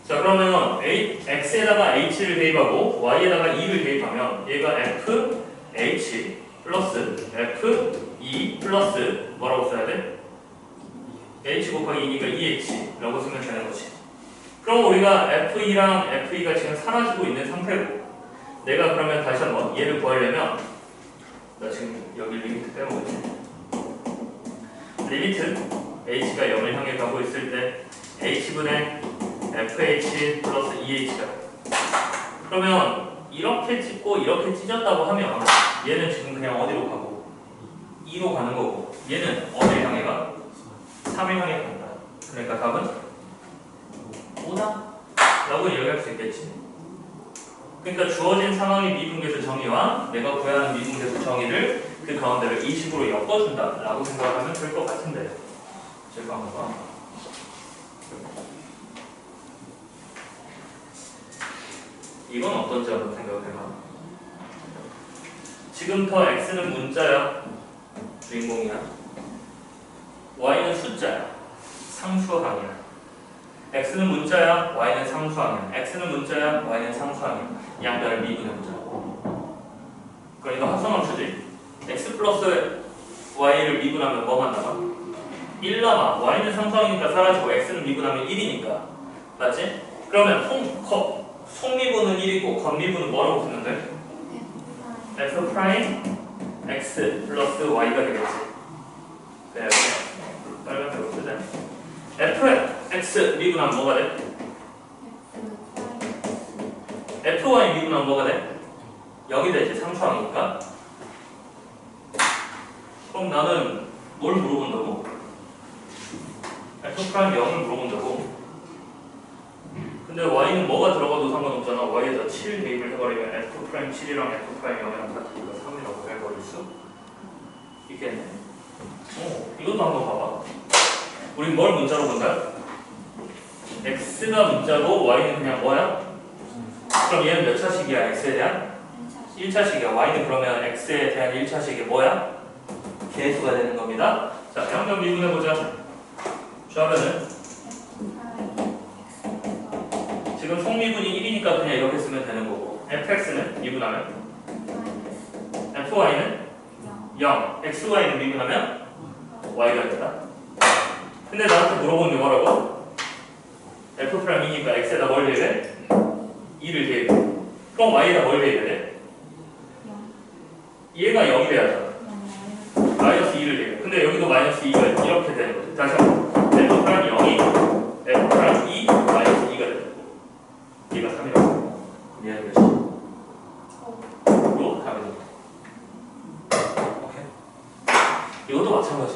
자 그러면 x에다가 h를 대입하고 y에다가 2를 대입하면 얘가 fh 플러스 f2 플러스 뭐라고 써야 돼? h 곱하기 2니까 2h 라고 쓰면 되는 거지. 그럼 우리가 f2랑 f2가 지금 사라지고 있는 상태고 내가 그러면 다시 한번 얘를 구하려면 나 지금 여기 리미트 빼먹었지. 리미트 h가 0을 향해 가고 있을 때 h분의 fh 플러스 2h가 그러면 이렇게 찢고 이렇게 찢었다고 하면 얘는 지금 그냥 어디로 가고 2로 가는 거고 얘는 어디를 향해 가? 3을 향해 간다. 그러니까 답은 5다 라고 이야기할 수 있겠지. 그러니까 주어진 상황의 미분계수 정의와 내가 구해야 하는 미분계수 정의를 그 가운데를 이 식으로 엮어준다 라고 생각하면 될 것 같은데 제가 한번 봐. 이건 어떤지 한번 생각해봐. 지금 더 x는 문자야 주인공이야. y는 숫자야 상수항이야. x는 문자야 y는 상수항이야. x는 문자야 y는 상수항이야. 양변을 미분해보자. 그러니까 합성함수지. x 플러스 y를 미분하면 뭐만 남아? 1 남아. y는 상수항이니까 사라지고 x는 미분하면 1이니까 맞지? 그러면 속미분은 1이고 겉미분은 뭐라고 쓰면 돼? f 프라임 x 플러스 y가 되겠지. 그래 빨간색으로 쓰자. fx 미분하면 뭐가 돼? fy 미분하면 뭐가 돼? 0이 되지. 상수항이니까. 그럼 나는 뭘 물어본다고? f 프라임 0을 물어본다고. 근데 y는 뭐가 들어가도 상관없잖아. y에다 7 대입을 해버리면 f 프라임 7이랑 f 프라임 0이랑 같으니까 3이라고 해버릴 수 있겠네. 이것도 한번 봐봐. 우린 뭘 문자로 본다? x가 문자고 y는 그냥 뭐야? 그럼 얘는 몇 차식이야? x에 대한? 1차식이야. y는 그러면 x에 대한 1차식이 뭐야? 개수가 되는 겁니다. 자, 양변 미분해보자. 좌변은 지금 속미분이 1이니까 그냥 이렇게 쓰면 되는 거고 fx는 미분하면 fy는 0, xy는 미분하면 y가 된다. 근데 나한테 물어본 게 뭐라고? f'이니까 x에다 뭘 대입해? 2를 대입해. 그럼 y에다 뭘 대입해야 돼? 얘가 0이 돼야 하잖아. 마이너스 2를 대입해. 근데 여기도 마이너스 2가 이렇게 되는 거지. 다시 한번 f'이 0이 f'이 2 마이너스 2가 되는 거고 얘가 3이라고. 얘는 몇이? 로 답이 됩니다. 오케이. 이것도 마찬가지.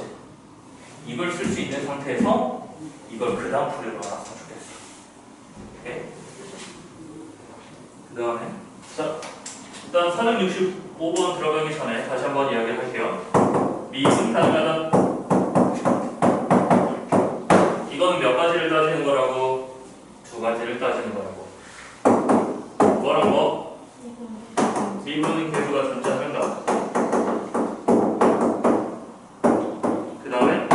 이걸 쓸 수 수 있는 상태에서 이걸 그 다음 풀이로 알아서 주겠어. 오케이? 그 다음에 자, 일단 465번 들어가기 전에 다시 한번 이야기를 할게요. 미분 가능하다. 이건 몇 가지를 따지는 거라고? 두 가지를 따지는 거라고. 뭐랑 뭐? 미분은 계수가 존재한다. 그 다음에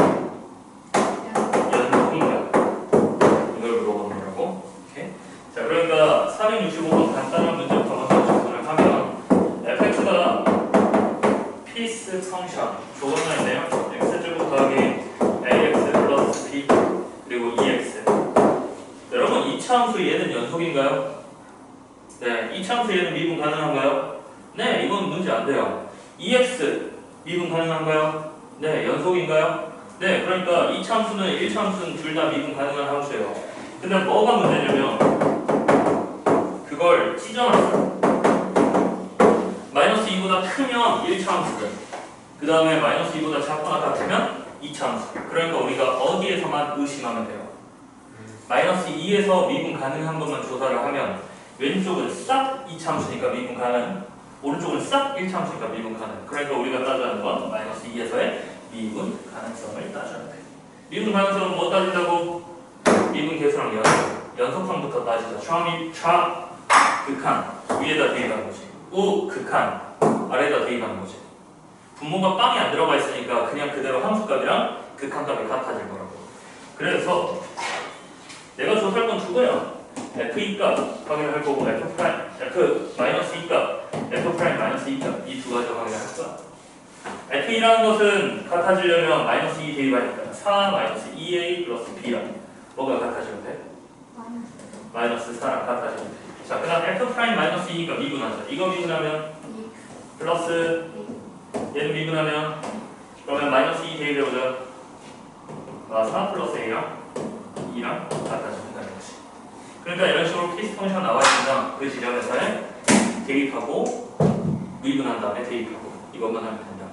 연속인가? 이걸 물어보는 거라고. 오케이? 자, 그러니까 465번 간단한 문제부터 먼저 접근을 하면 fx가 피스 펑션 조건가 있네요. x제곱 더하기 ax 플러스 b 그리고 2x. 여러분 이차함수 얘는 연속인가요? 네, 이차함수 얘는 미분 가능한가요? 네, 이건 문제 안 돼요. 2x 미분 가능한가요? 네, 연속인가요? 네, 그러니까 이차함수는 1차함수는 둘 다 미분 가능한 함수예요. 근데 뭐가 문제냐면 그걸 찢어놨어요. 마이너스 2보다 크면 1차함수를, 그 다음에 마이너스 2보다 작거나 같으면 2차함수. 그러니까 우리가 어디에서만 의심하면 돼요. 마이너스 2에서 미분 가능한 것만 조사를 하면 왼쪽은 싹 2차함수니까 미분 가능, 오른쪽은 싹 1차함수니까 미분 가능. 그러니까 우리가 따져야 건 마이너스 2에서의 미분 가능성을 따져야 돼. 미분 가능성은 뭐 따진다고? 미분 계수랑 연속성부터 따지자. 좌극한 위에다 대입하는 거지. 우극한 아래에다 대입하는 거지. 분모가 빵이 안 들어가 있으니까 그냥 그대로 함수값이랑 극한값이 같아질 거라고. 그래서 내가 조사할 건 그거야. f2 값 확인을 할 거고 f 마이너스 2 값, f 마이너스 2 값 이 두 가지 확인을 할 거야. f2라는 것은 같아지려면 마이너스 2 대입하니까 4 마이너스 2a 플러스 b랑 뭐가 같아지면 돼? 마이너스 4랑 같아지면 돼. 자, 그 다음 f 마이너스 2가 미분하자. 이거 미분하면 플러스 얘는 미분하면 그러면 마이너스 2 대입해보자. 4 플러스 a랑 2랑 같아진다는 거지. 그러니까 이런 식으로 피스 펑션 나와 있으면 그 지점에서의 대입하고 미분한 다음에 대입하고 이것만 하면 된다.